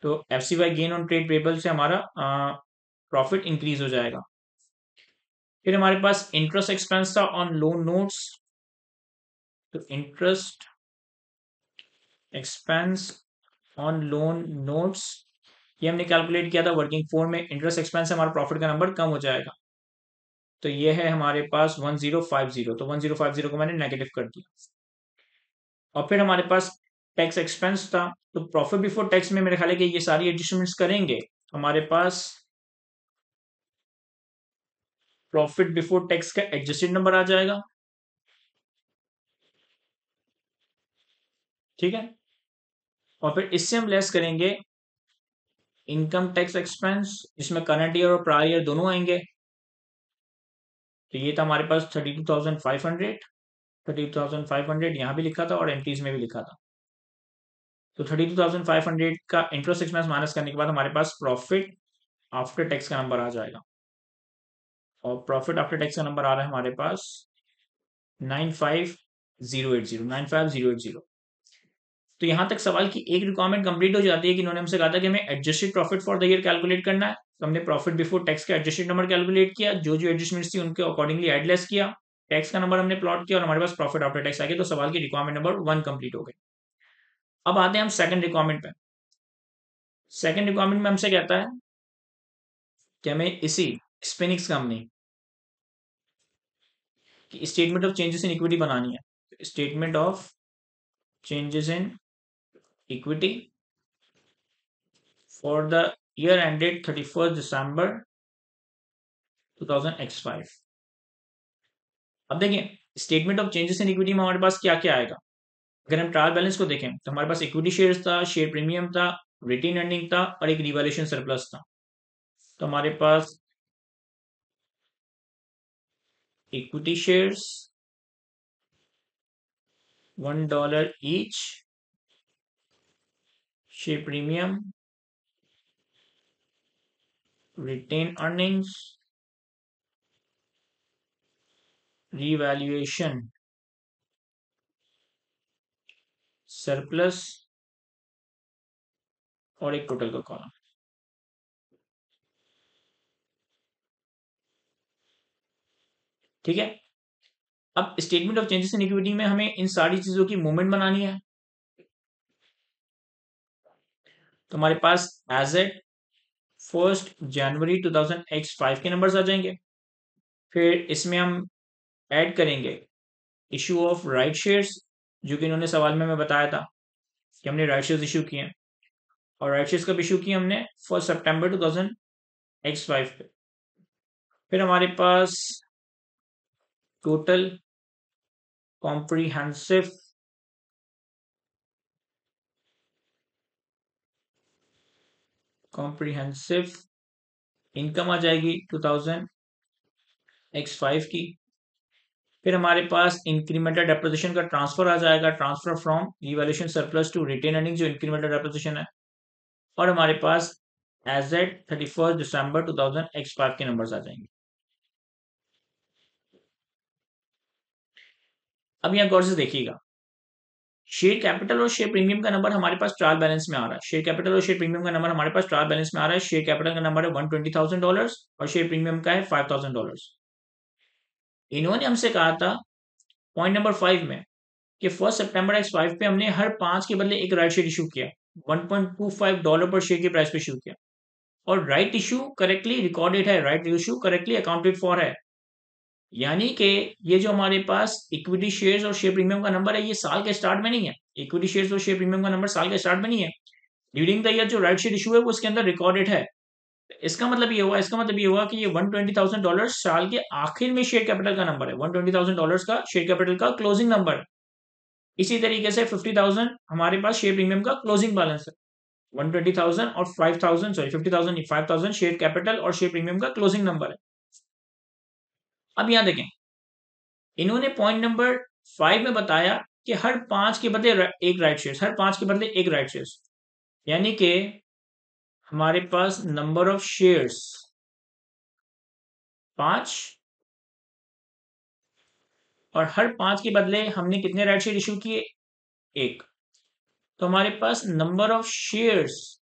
तो एफसीवाई गेन ऑन ट्रेड पेबल से हमारा प्रॉफिट इंक्रीज हो जाएगा। फिर हमारे पास इंटरेस्ट एक्सपेंस था ऑन लोन नोट्स, तो interest expense on loan notes ये हमने कैलकुलेट किया था वर्किंग 4 में। इंटरेस्ट एक्सपेंस से हमारा प्रॉफिट का नंबर कम हो जाएगा, तो ये है हमारे पास 1050, तो 1050 को मैंने नेगेटिव कर दिया। और फिर हमारे पास टैक्स एक्सपेंस था, तो प्रॉफिट बिफोर टैक्स में मेरे ख्याल है कि ये सारी एडजस्टमेंट्स करेंगे, हमारे पास प्रॉफिट बिफोर टैक्स का एडजस्टेड नंबर आ जाएगा। ठीक है, और फिर इससे हम लेस करेंगे इनकम टैक्स एक्सपेंस, जिसमें करंट ईयर और प्रायर ईयर दोनों आएंगे। तो ये था हमारे पास 32,500, 32,500 यहाँ भी लिखा था और एंट्रीज में भी लिखा था। तो 32,500 का इंटरेस्ट एक्सपेंस माइनस करने के बाद हमारे पास प्रॉफिट आफ्टर टैक्स का नंबर आ जाएगा, और प्रॉफिट आफ्टर टैक्स का नंबर आ रहा है हमारे पास 95,080, 95,080। तो यहां तक सवाल की एक रिक्वायरमेंट कंप्लीट हो जाती है कि इन्होंने हमसे कहा था कि हमें adjusted profit for the year calculate करना है। तो हमने प्रॉफिट बिफोर टैक्स का एडजस्टेड नंबर कैलकुलेट किया, जो जो एडजस्टमेंट्स थी उनके अकॉर्डिंगली एड लेस किया, टैक्स का नंबर हमने प्लॉट किया, और हमारे पास प्रॉफिट आफ्टर टैक्स आ गया। तो सवाल की रिक्वायरमेंट नंबर 1 कंप्लीट हो गई। अब आते हैं हम सेकंड रिक्वायरमेंट पे। सेकंड रिक्वायरमेंट में हमसे कहता है कि हमें इसी स्पिनिक्स कंपनी की statement of changes in equity बनानी है। Statement of changes in equity for the year ended 31 दिसंबर 2005। अब देखें statement of changes in equity में हमारे पास क्या क्या आएगा। अगर हम ट्रायल बैलेंस को देखें तो हमारे पास इक्विटी शेयर्स था, शेयर प्रीमियम था, रिटेन अर्निंग था और एक रिवैल्यूएशन सरप्लस था। तो हमारे पास equity shares $1 each, share premium, retain earnings, revaluation surplus और एक टोटल का कॉलम। ठीक है। अब statement of changes in equity में हमें इन सारी चीजों की मूवमेंट बनानी है। तो हमारे पास एज एट 1 जनवरी 2005 के नंबर्स आ जाएंगे। फिर इसमें हम ऐड करेंगे इशू ऑफ राइट शेयर्स, जो कि इन्होंने सवाल में हमें बताया था कि हमने राइट शेयर्स इशू किए हैं। और राइट शेयर्स कब इशू किए हमने? 1 सितंबर 2005 पे। फिर हमारे पास टोटल कॉम्प्रिहेंसिव इनकम आ जाएगी 2005 की। फिर हमारे पास इंक्रीमेंटल डेप्रिसिएशन का ट्रांसफर आ जाएगा, transfer from revaluation surplus to retain earning, जो इंक्रीमेंटल डेप्रिसिएशन है। और हमारे पास एज एट 31 दिसंबर 2005 के नंबर्स आ जाएंगे। अब यहाँ गौर से देखिएगा, शेयर कैपिटल और शेयर प्रीमियम का नंबर हमारे पास ट्रायल बैलेंस में आ रहा है। शेयर कैपिटल और शेयर प्रीमियम का नंबर हमारे पास ट्रायल बैलेंस में आ रहा है। शेयर कैपिटल का नंबर है $120,000 और शेयर प्रीमियम का है $5,000। इन्होंने हमसे कहा था पॉइंट नंबर 5 में कि 1 सितंबर X5 पे हमने हर 5 के बदले एक राइट शेयर इशू किया, $1.25 पर शेयर की प्राइस पे इशू किया। और राइट इशू करेक्टली रिकॉर्डेड है, right issue correctly accounted for है। यानी कि ये जो हमारे पास इक्विटी शेयर्स और शेयर प्रीमियम का नंबर है, ये साल के स्टार्ट में नहीं है। इक्विटी शेयर्स और शेयर प्रीमियम का नंबर साल के स्टार्ट में नहीं है। ड्यूरिंग द ईयर जो राइट शेयर इशू है वो उसके अंदर रिकॉर्डेड है। इसका मतलब ये हुआ कि ये $120,000 साल के आखिर में शेयर कैपिटल का नंबर है। $120,000 का शेयर कैपिटल का क्लोजिंग नंबर है। इसी तरीके से 50,000 हमारे पास शेयर प्रीमियम का क्लोजिंग बैलेंस है। 120,000 और 5,000 सॉरी 50,000 नहीं 5,000 शेयर कैपिटल और शेयर प्रीमियम का क्लोजिंग नंबर है। अब यहां देखें, इन्होंने पॉइंट नंबर 5 में बताया कि हर 5 के बदले एक राइट शेयर, हर 5 के बदले एक राइट शेयर। यानी कि हमारे पास नंबर ऑफ शेयर्स 5 और हर 5 के बदले हमने कितने राइट शेयर इशू किए? एक। तो हमारे पास number of shares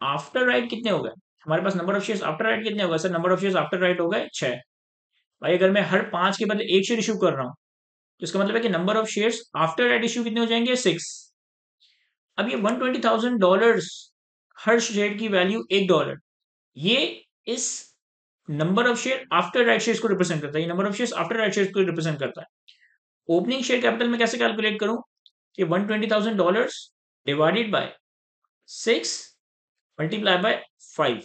after right कितने हो गए? हमारे पास number of shares after right कितने हो गए sir? Number of shares after right हो गए 6। भाई अगर मैं हर 5 के बदले एक शेयर इशू कर रहा हूं तो इसका मतलब है कि number of shares after right issue कितने हो जाएंगे? 6। अब ये $120,000 हर शेयर की वैल्यू $1, ये इस number of share after right shares को रिप्रेजेंट करता है। ये number of shares after right shares को रिप्रेजेंट करता है। ओपनिंग शेयर कैपिटल में कैसे कैलकुलेट करूं कि $120,000 divided by 6 multiply by 5।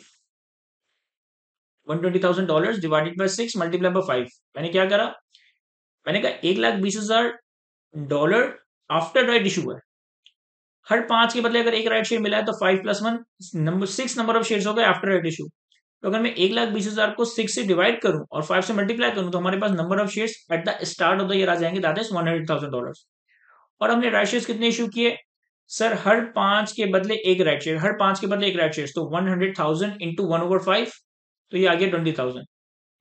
$120,000 divided by 6 multiply by 5। मैंने क्या करा? मैंने कहा $1,20,000 आफ्टर राइट इशू है। हर 5 के बदले अगर एक राइट शेयर मिला है तो 5 + 1 नंबर 6 नंबर ऑफ शेयर्स हो गए आफ्टर राइट इशू। तो अगर मैं 1,20,000 को 6 से डिवाइड करूं और 5 से मल्टीप्लाई करूं तो हमारे पास number of shares at the start of the year आ जाएंगे, दैट इज $100,000। और हमने राइट शेयर्स कितने इशू किए सर? हर 5 के बदले एक राइट शेयर, हर 5 के बदले एक राइट शेयर, तो 100,000 इंटू 1/5, तो ये आ गया 20,000।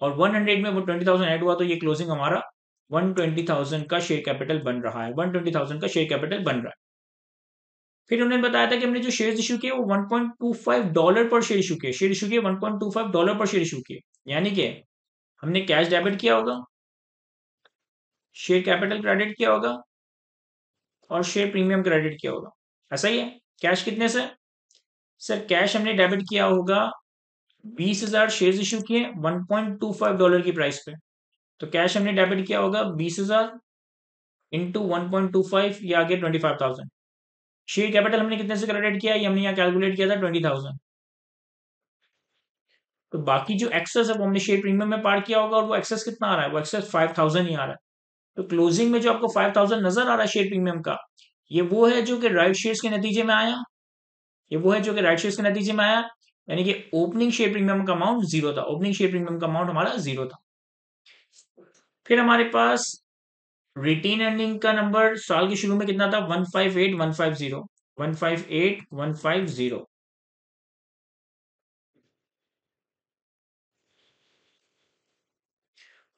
और 100 में वो 20,000 ऐड हुआ तो ये क्लोजिंग हमारा 120,000 का शेयर कैपिटल बन रहा है। 120,000 का शेयर कैपिटल बन रहा है। फिर उन्होंने बताया था कि हमने जो शेयर इशू किए वो $1.25 पर शेयर इशू किए, $1.25 पर शेयर इशू किए। यानी कि हमने कैश डेबिट किया होगा, शेयर कैपिटल क्रेडिट किया होगा और शेयर प्रीमियम क्रेडिट किया होगा। ऐसा ही है। कैश कितने से? सर कैश हमने डेबिट किया होगा 20,000 शेयर इश्यू किए $1.25 की प्राइस पे, तो कैश हमने डेबिट किया होगा 20,000 इंटू 1.25, ये आ गया 25,000। शेयर कैपिटल हमने कितने से क्रेडिट किया, ये हमने यहाँ कैलकुलेट किया था 20,000। तो बाकी जो एक्सेस है वो हमने शेयर प्रीमियम में पार किया होगा, और वो एक्सेस कितना आ रहा है, वो एक्सेस 5,000 ही आ रहा है। तो क्लोजिंग में जो आपको 5,000 नजर आ रहा है शेयर प्रीमियम का, ये वो है जो कि राइट शेयर्स के नतीजे में आया, ये वो है जो कि राइट शेयर्स के नतीजे में आया, यानी कि ओपनिंग शेयर प्रीमियम का अमाउंट जीरो था, ओपनिंग शेयर प्रीमियम का अमाउंट हमारा जीरो था। फिर हमारे पास रिटेन अर्निंग का नंबर साल के शुरू में कितना था, 158,150, 158,150।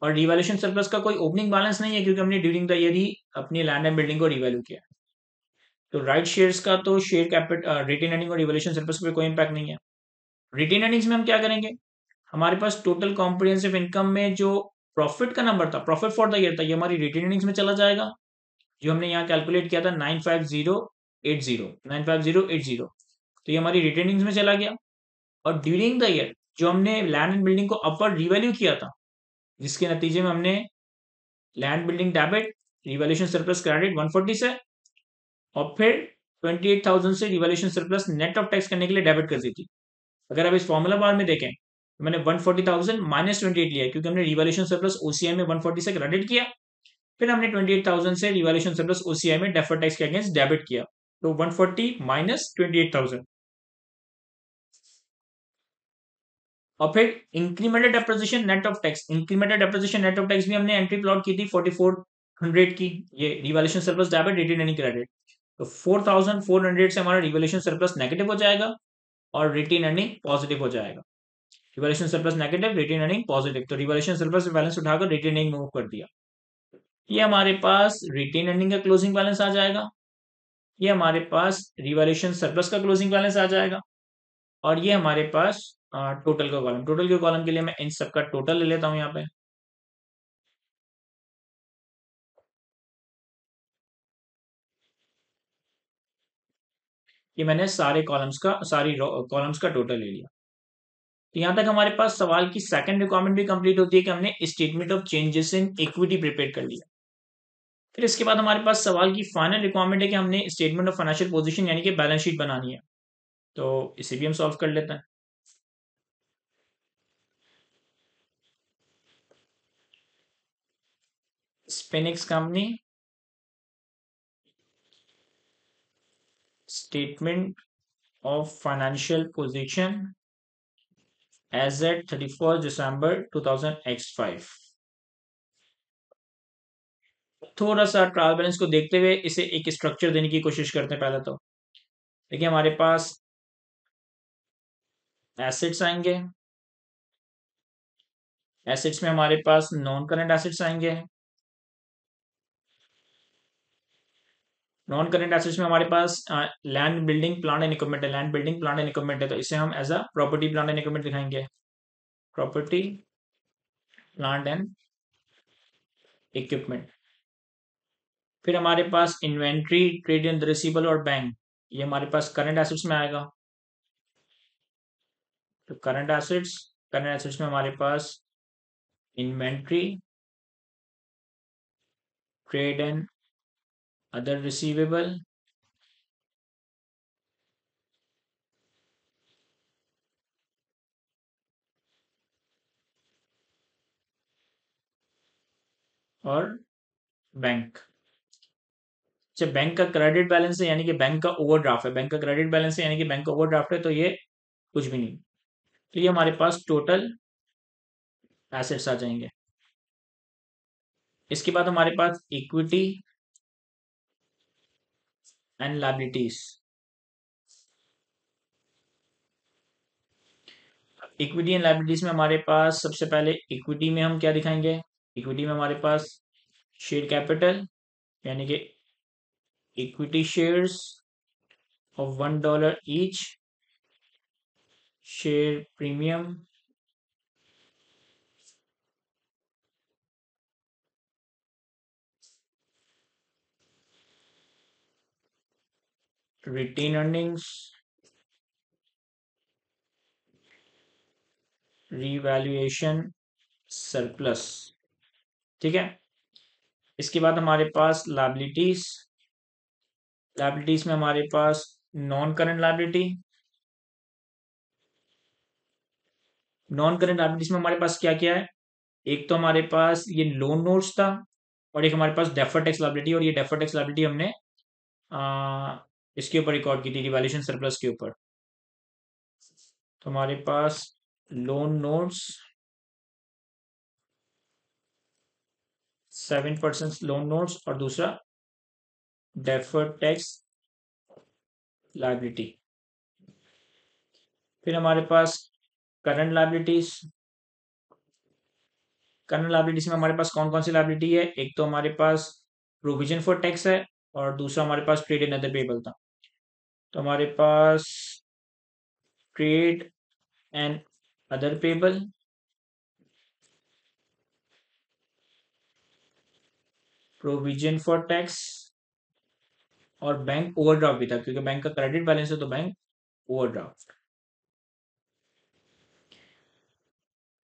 और रिवैल्यूएशन सरप्लस का कोई ओपनिंग बैलेंस नहीं है, क्योंकि हमने ड्यूरिंग द ईयर ही अपनी लैंड एंड बिल्डिंग को रिवैल्यू किया। तो राइट शेयर्स का तो शेयर कैपिटल, रिटेन अर्निंग और रिवैल्यूएशन सरप्लस पे कोई इंपैक्ट नहीं है। रिटेन अर्निंग्स में हम क्या करेंगे, हमारे पास टोटल कॉम्प्रिहेंसिव इनकम में जो प्रॉफिट का नंबर था, प्रॉफिट फॉर द ईयर था, ये हमारी रिटेन अर्निंग्स में चला जाएगा, जो हमने यहाँ कैलकुलेट किया था 95080, तो ये हमारी रिटेन अर्निंग्स में चला गया। और ड्यूरिंग द ईयर जो हमने लैंड एंड बिल्डिंग को अपवर्ड रिवैल्यू किया था, जिसके नतीजे में हमने land building debit, revaluation surplus credit 140 से, और फिर 28,000 से revaluation surplus net of tax करने के लिए डेबिट कर दी थी। अगर आप इस फॉर्मूला बार में देखें, तो मैंने 140,000 माइनस 28 लिया है, क्योंकि हमने रिवैल्यूएशन सरप्लस ओसीआई में 140 से क्रेडिट किया, फिर हमने 28,000 से रिवैल्यूएशन सरप्लस ओसीआई में डेफर्ड टैक्स के अगेंस्ट डेबिट किया, तो 140 माइनस 28,000। और फिर incremental depreciation net of tax, incremental depreciation net of tax भी हमने एंट्री प्लॉट की थी 4400 की, ये revaluation surplus debit, retain earning credit. तो 4,400 से हमारा रिवैल्यूएशन सरप्लस नेगेटिव हो जाएगा और रिटेन अर्निंग पॉजिटिव हो जाएगा। Revaluation surplus negative, retain earning positive, तो रिवैल्यूएशन सरप्लस बैलेंस उठाकर रिटेन अर्निंग मूव कर दिया। ये हमारे पास रिटेन अर्निंग का क्लोजिंग बैलेंस आ जाएगा, ये हमारे पास रिवैल्यूएशन सरप्लस का क्लोजिंग बैलेंस आ जाएगा, और ये हमारे पास टोटल का कॉलम, टोटल के कॉलम के लिए मैं इन सबका टोटल ले लेता हूं यहाँ पे। ये मैंने सारे कॉलम्स का, सारी कॉलम्स का टोटल ले लिया। तो यहाँ तक हमारे पास सवाल की सेकंड रिक्वायरमेंट भी कंप्लीट होती है कि हमने statement of changes in equity prepare कर लिया। फिर इसके बाद हमारे पास सवाल की फाइनल रिक्वायरमेंट है कि हमने स्टेटमेंट ऑफ फाइनेंशियल पोजीशन यानी कि बैलेंस शीट बनानी है, तो इसे भी हम सॉल्व कर लेते हैं। Spenix company statement of financial position as at 31 दिसंबर 2005। थोड़ा सा ट्रायल बैलेंस को देखते हुए इसे एक स्ट्रक्चर देने की कोशिश करते हैं। पहले तो देखिए, हमारे पास एसेट्स आएंगे, एसेट्स में हमारे पास नॉन करंट एसेट्स आएंगे, नॉन करंट एसेट्स में हमारे पास land building plant and equipment है, land building plant and equipment है, तो इसे हम as a property plant and equipment दिखाएंगे, प्रॉपर्टी प्लांट एंड इक्विपमेंट। फिर हमारे पास इन्वेंट्री, ट्रेड एंड रिसीवेबल और बैंक, ये हमारे पास करंट एसेट्स में आएगा। तो करंट एसेट्स में हमारे पास inventory, trade and other receivable, और बैंक। अच्छा, बैंक का क्रेडिट बैलेंस है यानी कि बैंक का ओवरड्राफ्ट है, बैंक का क्रेडिट बैलेंस है यानी कि बैंक का ओवरड्राफ्ट है, तो ये कुछ भी नहीं। तो ये हमारे पास टोटल एसेट्स आ जाएंगे। इसके बाद हमारे पास equity and liabilities. Equity and liabilities में हमारे पास सबसे पहले इक्विटी में हम क्या दिखाएंगे, इक्विटी में हमारे पास शेयर कैपिटल यानी कि equity shares of $1 each, share premium, retain earnings, revaluation surplus, ठीक है। इसके बाद हमारे पास लायबिलिटीज, लायबिलिटीज में हमारे पास non current liability, non current liabilities में हमारे पास क्या क्या है, एक तो हमारे पास ये लोन नोट्स था, और एक हमारे पास डेफर्ड टैक्स लायबिलिटी, और ये डेफर्ड टैक्स लायबिलिटी हमने इसके ऊपर रिकॉर्ड की थी, रिवैल्यूएशन सरप्लस के ऊपर। तो हमारे पास लोन नोट्स 7% लोन नोट्स, और दूसरा डेफर्ड टैक्स लायबिलिटी। फिर हमारे पास करंट लायबिलिटीज, करंट लायबिलिटीज में हमारे पास कौन कौन सी लायबिलिटी है, एक तो हमारे पास प्रोविजन फॉर टैक्स है, और दूसरा हमारे पास ट्रेड एंड अदर पेबल था। तो हमारे पास trade and other payable, provision for tax, और बैंक ओवरड्राफ्ट भी था, क्योंकि बैंक का क्रेडिट बैलेंस है तो बैंक ओवरड्राफ्ट।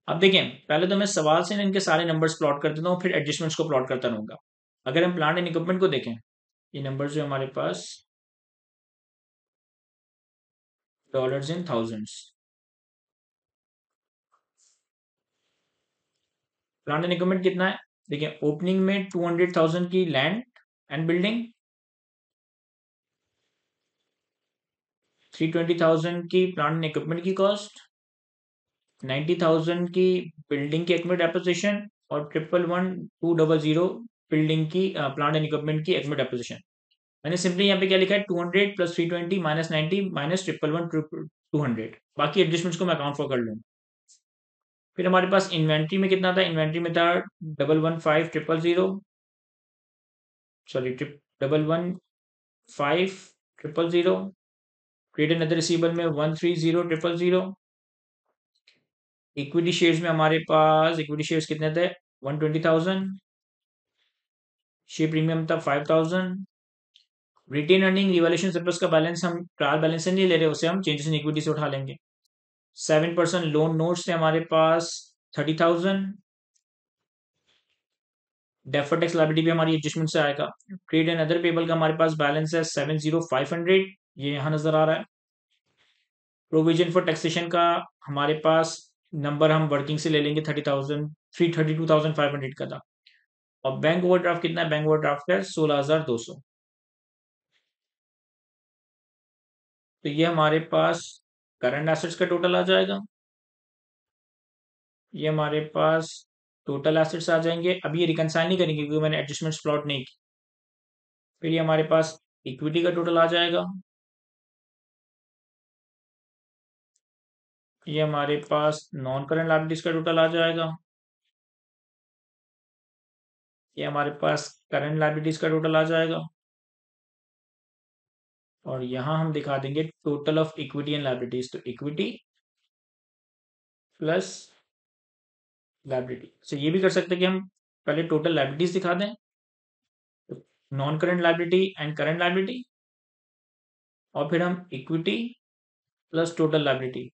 अब देखें, पहले तो मैं सवाल से इनके सारे नंबर्स प्लॉट कर देता हूँ, फिर एडजस्टमेंट्स को प्लॉट करता रहूंगा। अगर हम प्लांट एंड इक्विपमेंट को देखें, ये नंबर जो हमारे पास dollars in thousands, plant and equipment कितना है, देखिए ओपनिंग में 200,000 की लैंड एंड बिल्डिंग, 320,000 की प्लांट एंड इक्विपमेंट की कॉस्ट, 90,000 की बिल्डिंग की एक्विपमेंट डेपोजिशन, और 111,200 बिल्डिंग की प्लांट एंड इक्विपमेंट की एक्विपमेंट डेपोजिशन। मैंने सिंपली यहाँ पे क्या लिखा है, 200 प्लस 320 माइनस 90 माइनस 111,200, बाकी एडजस्टमेंट्स को मैं अकाउंट फॉर कर लूँ। फिर हमारे पास इन्वेंट्री में कितना था, इन्वेंट्री में था 115,000, sorry 115,000, trade and other receivable में 130,000, इक्विटी शेयर्स में हमारे पास इक्विटी शेयर्स कितने थे, 120,000, शेयर प्रीमियम था 5,000, रिटेन अर्निंग रिवैल्यूएशन सरप्लस का बैलेंस हम ट्रायल बैलेंस से नहीं ले रहे, उसे हम चेंजेस इन इक्विटी से उठा लेंगे। 7% लोन नोट्स थे हमारे पास 30,000, डेफर्ड टैक्स लायबिलिटी भी हमारी एडजस्टमेंट से आएगा। ट्रेड एंड अदर पेबल का हमारे पास बैलेंस है 70,500, ये यहाँ नजर आ रहा है। प्रोविजन फॉर टैक्सेशन का हमारे पास नंबर हम वर्किंग से ले लेंगे 30,000, 32,500 का था। और बैंक ओवरड्राफ्ट कितना है, बैंक ओवरड्राफ्ट है 16,200। तो ये हमारे पास करंट एसेट्स का टोटल आ जाएगा, ये हमारे पास टोटल एसेट्स आ जाएंगे। अभी ये रिकनसाइल नहीं करेंगे क्योंकि मैंने एडजस्टमेंट्स प्लॉट नहीं की। फिर ये हमारे पास इक्विटी का टोटल आ जाएगा, ये हमारे पास नॉन करंट लायबिलिटीज का टोटल आ जाएगा, ये हमारे पास करंट लायबिलिटीज का टोटल आ जाएगा, और यहां हम दिखा देंगे total of equity and liabilities. तो इक्विटी प्लस लायबिलिटी से ये भी कर सकते हैं कि हम पहले टोटल लायबिलिटीज दिखा दें, non current liability and current liability, और फिर हम इक्विटी प्लस टोटल लायबिलिटी,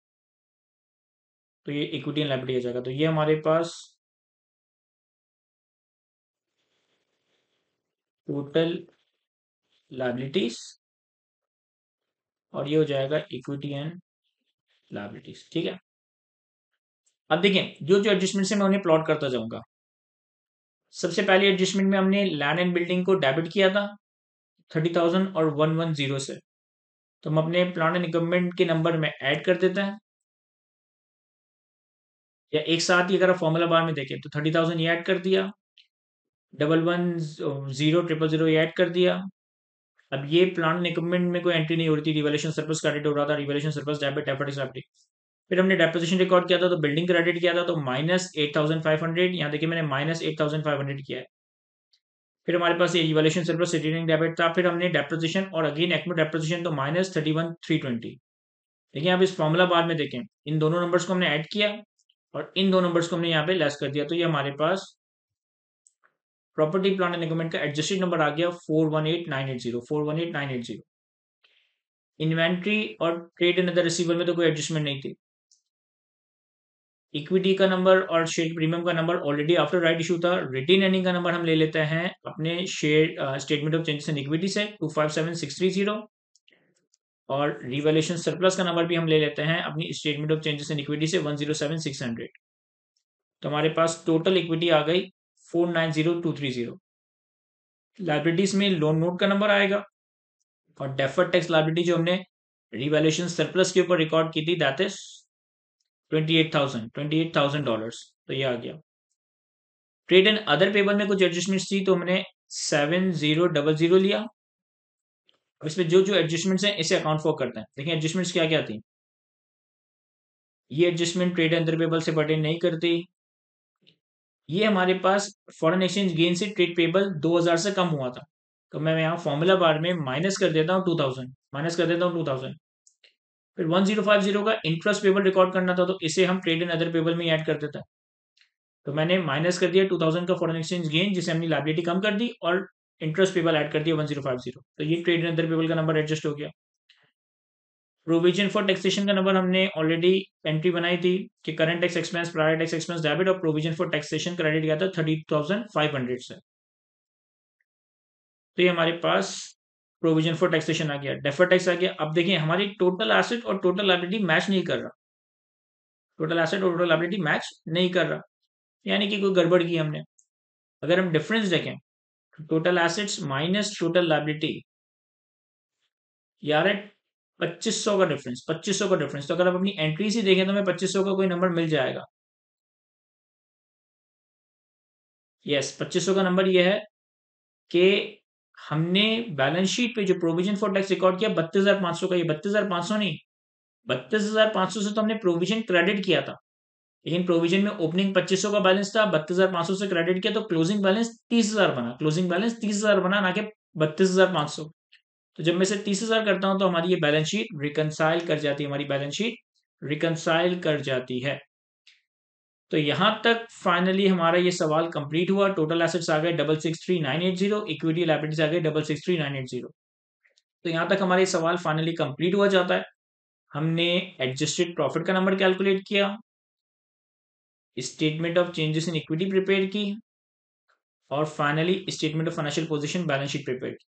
तो ये इक्विटी एंड लायबिलिटी आ जाएगा। तो ये हमारे पास टोटल लायबिलिटीज, और ये हो जाएगा इक्विटी एंड लायबिलिटीज, ठीक है। अब देखें जो जो एडजस्टमेंट से मैं उन्हें प्लॉट करता जाऊंगा। सबसे पहले एडजस्टमेंट में हमने लैंड एंड बिल्डिंग को डेबिट किया था 30,000 और 110 से, तो हम अपने प्लांट एंड इक्विपमेंट के नंबर में ऐड कर देते हैं, या एक साथ ही अगर आप फॉर्मूला बार में देखें तो 30,000 ये ऐड कर दिया, 110,000 ये ऐड कर दिया। अब ये प्लांट एंड इक्विपमेंट में कोई एंट्री नहीं हो रही थी, रिवैल्यूएशन सरप्लस क्रेडिट हो रहा था, रिवैल्यूएशन सरप्लस डेबिट डेबिट। फिर हमने डेपोजिशन रिकॉर्ड किया था तो बिल्डिंग क्रेडिट किया था, तो -8,500, यहाँ देखिए मैंने -8,500 किया है। फिर हमारे पास ये रिवैल्यूएशन सरप्लस रिटेनिंग डेबिट था, फिर हमने डेपोजिशन और अगेन एक्मिट डेपोजिशन, तो -31,320। देखिए आप इस फॉर्मूला बार में देखें, इन दोनों नंबर्स को हमने ऐड किया और इन दो नंबर्स को हमने यहाँ पे लेस कर दिया, तो ये हमारे पास प्रॉपर्टी प्लांट एंड इक्विपमेंट का एडजस्टेड नंबर आ गया 418,980। इन्वेंट्री और ट्रेड एंड अदर रिसीवेबल में तो कोई एडजस्टमेंट नहीं थी, इक्विटी का नंबर और शेयर प्रीमियम का number already after right issue था। रिटेन अर्निंग का नंबर हम ले लेते हैं अपने share statement of changes in equity से 257630, और रिवैल्यूएशन सरप्लस का नंबर भी हम ले लेते हैं अपनी statement of changes in equity से 107600। तो हमारे पास टोटल इक्विटी आ गई 490230। लाइबिलिटीज में लोन नोट का नंबर आएगा, और डेफर्ड टैक्स लाइबिलिटी जो हमने रिवैल्यूएशन सरप्लस के ऊपर रिकॉर्ड की थी दैट इज $28,000। तो ये आ गया। ट्रेड एंड अदर पेबल में कुछ एडजस्टमेंट्स थी तो हमने 7000 लिया। अब इसमें जो जो एडजस्टमेंट्स हैं इसे अकाउंट फॉर करते हैं। देखिए एडजस्टमेंट्स क्या क्या थी। ये adjustment trade and other payable से पर्टेन नहीं करती। ये हमारे पास फॉरेन एक्सचेंज गेन से ट्रेड पेबल 2000 से कम हुआ था, तो मैं यहाँ फॉर्मूला बार में माइनस कर देता हूँ 2000, माइनस कर देता हूँ 2000। फिर 1050 का इंटरेस्ट पेबल रिकॉर्ड करना था, तो इसे हम ट्रेड एंड अदर पेबल में ऐड कर देते हैं। तो मैंने माइनस कर दिया 2000 का फॉरेन एक्सचेंज गेन, जिसे हमने लाइबिलिटी कम कर दी, और इंटरेस्ट पेबल ऐड कर दिया 1050। तो ये ट्रेड एंड अदर पेबल का नंबर एडजस्ट हो गया। प्रोविजन फॉर टैक्सेशन का नंबर हमने ऑलरेडी एंट्री बनाई थी कि current tax expense, prior tax expense debit, और प्रोविजन फॉर टैक्सेशन क्रेडिट गया था 30,500 से। तो ये हमारे पास प्रोविजन फॉर टैक्सेशन आ गया, डेफर्ड टैक्स आ गया। अब देखिए हमारी टोटल एसेट और टोटल लायबिलिटी मैच नहीं कर रहा, टोटल एसेट और टोटल लायबिलिटी मैच नहीं कर रहा, यानी कि कोई गड़बड़ की हमने। अगर हम डिफरेंस देखें, total assets minus total liability, यार 2500 का डिफरेंस, 2500 का डिफरेंस। तो अगर आप अपनी एंट्रीज ही देखें तो हमें 2500 का कोई नंबर मिल जाएगा। यस, 2500 का नंबर ये है कि हमने बैलेंस शीट पे जो प्रोविजन फॉर टैक्स रिकॉर्ड किया 32,500 का, ये 32,500 नहीं, 32,500 से तो हमने प्रोविजन क्रेडिट किया था, लेकिन प्रोविजन में ओपनिंग 2500 का बैलेंस था, 32,500 से क्रेडिट किया तो क्लोजिंग बैलेंस 30,000 बना, क्लोजिंग बैलेंस 30,000 बना, ना कि 32,500। तो जब मैं से 30,000 करता हूं तो हमारी ये बैलेंस शीट रिकनसाइल कर जाती है, हमारी बैलेंस शीट रिकनसाइल कर जाती है। तो यहां तक फाइनली हमारा ये सवाल कंप्लीट हुआ। टोटल एसेट्स आ गए 663980, इक्विटी लायबिलिटीज आ गए 663980। तो यहां तक हमारा ये सवाल फाइनली कंप्लीट हुआ जाता है। हमने एडजस्टेड प्रॉफिट का नंबर कैलकुलेट किया, statement of changes in equity prepare की, और finally statement of financial position balance sheet prepare की।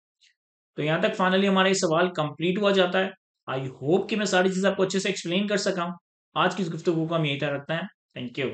तो यहां तक फाइनली हमारा ये सवाल कंप्लीट हुआ जाता है। आई होप कि मैं सारी चीज आपको अच्छे से एक्सप्लेन कर सका। आज की इस गुफ्तगू को हम यही तरह रखते हैं। Thank you.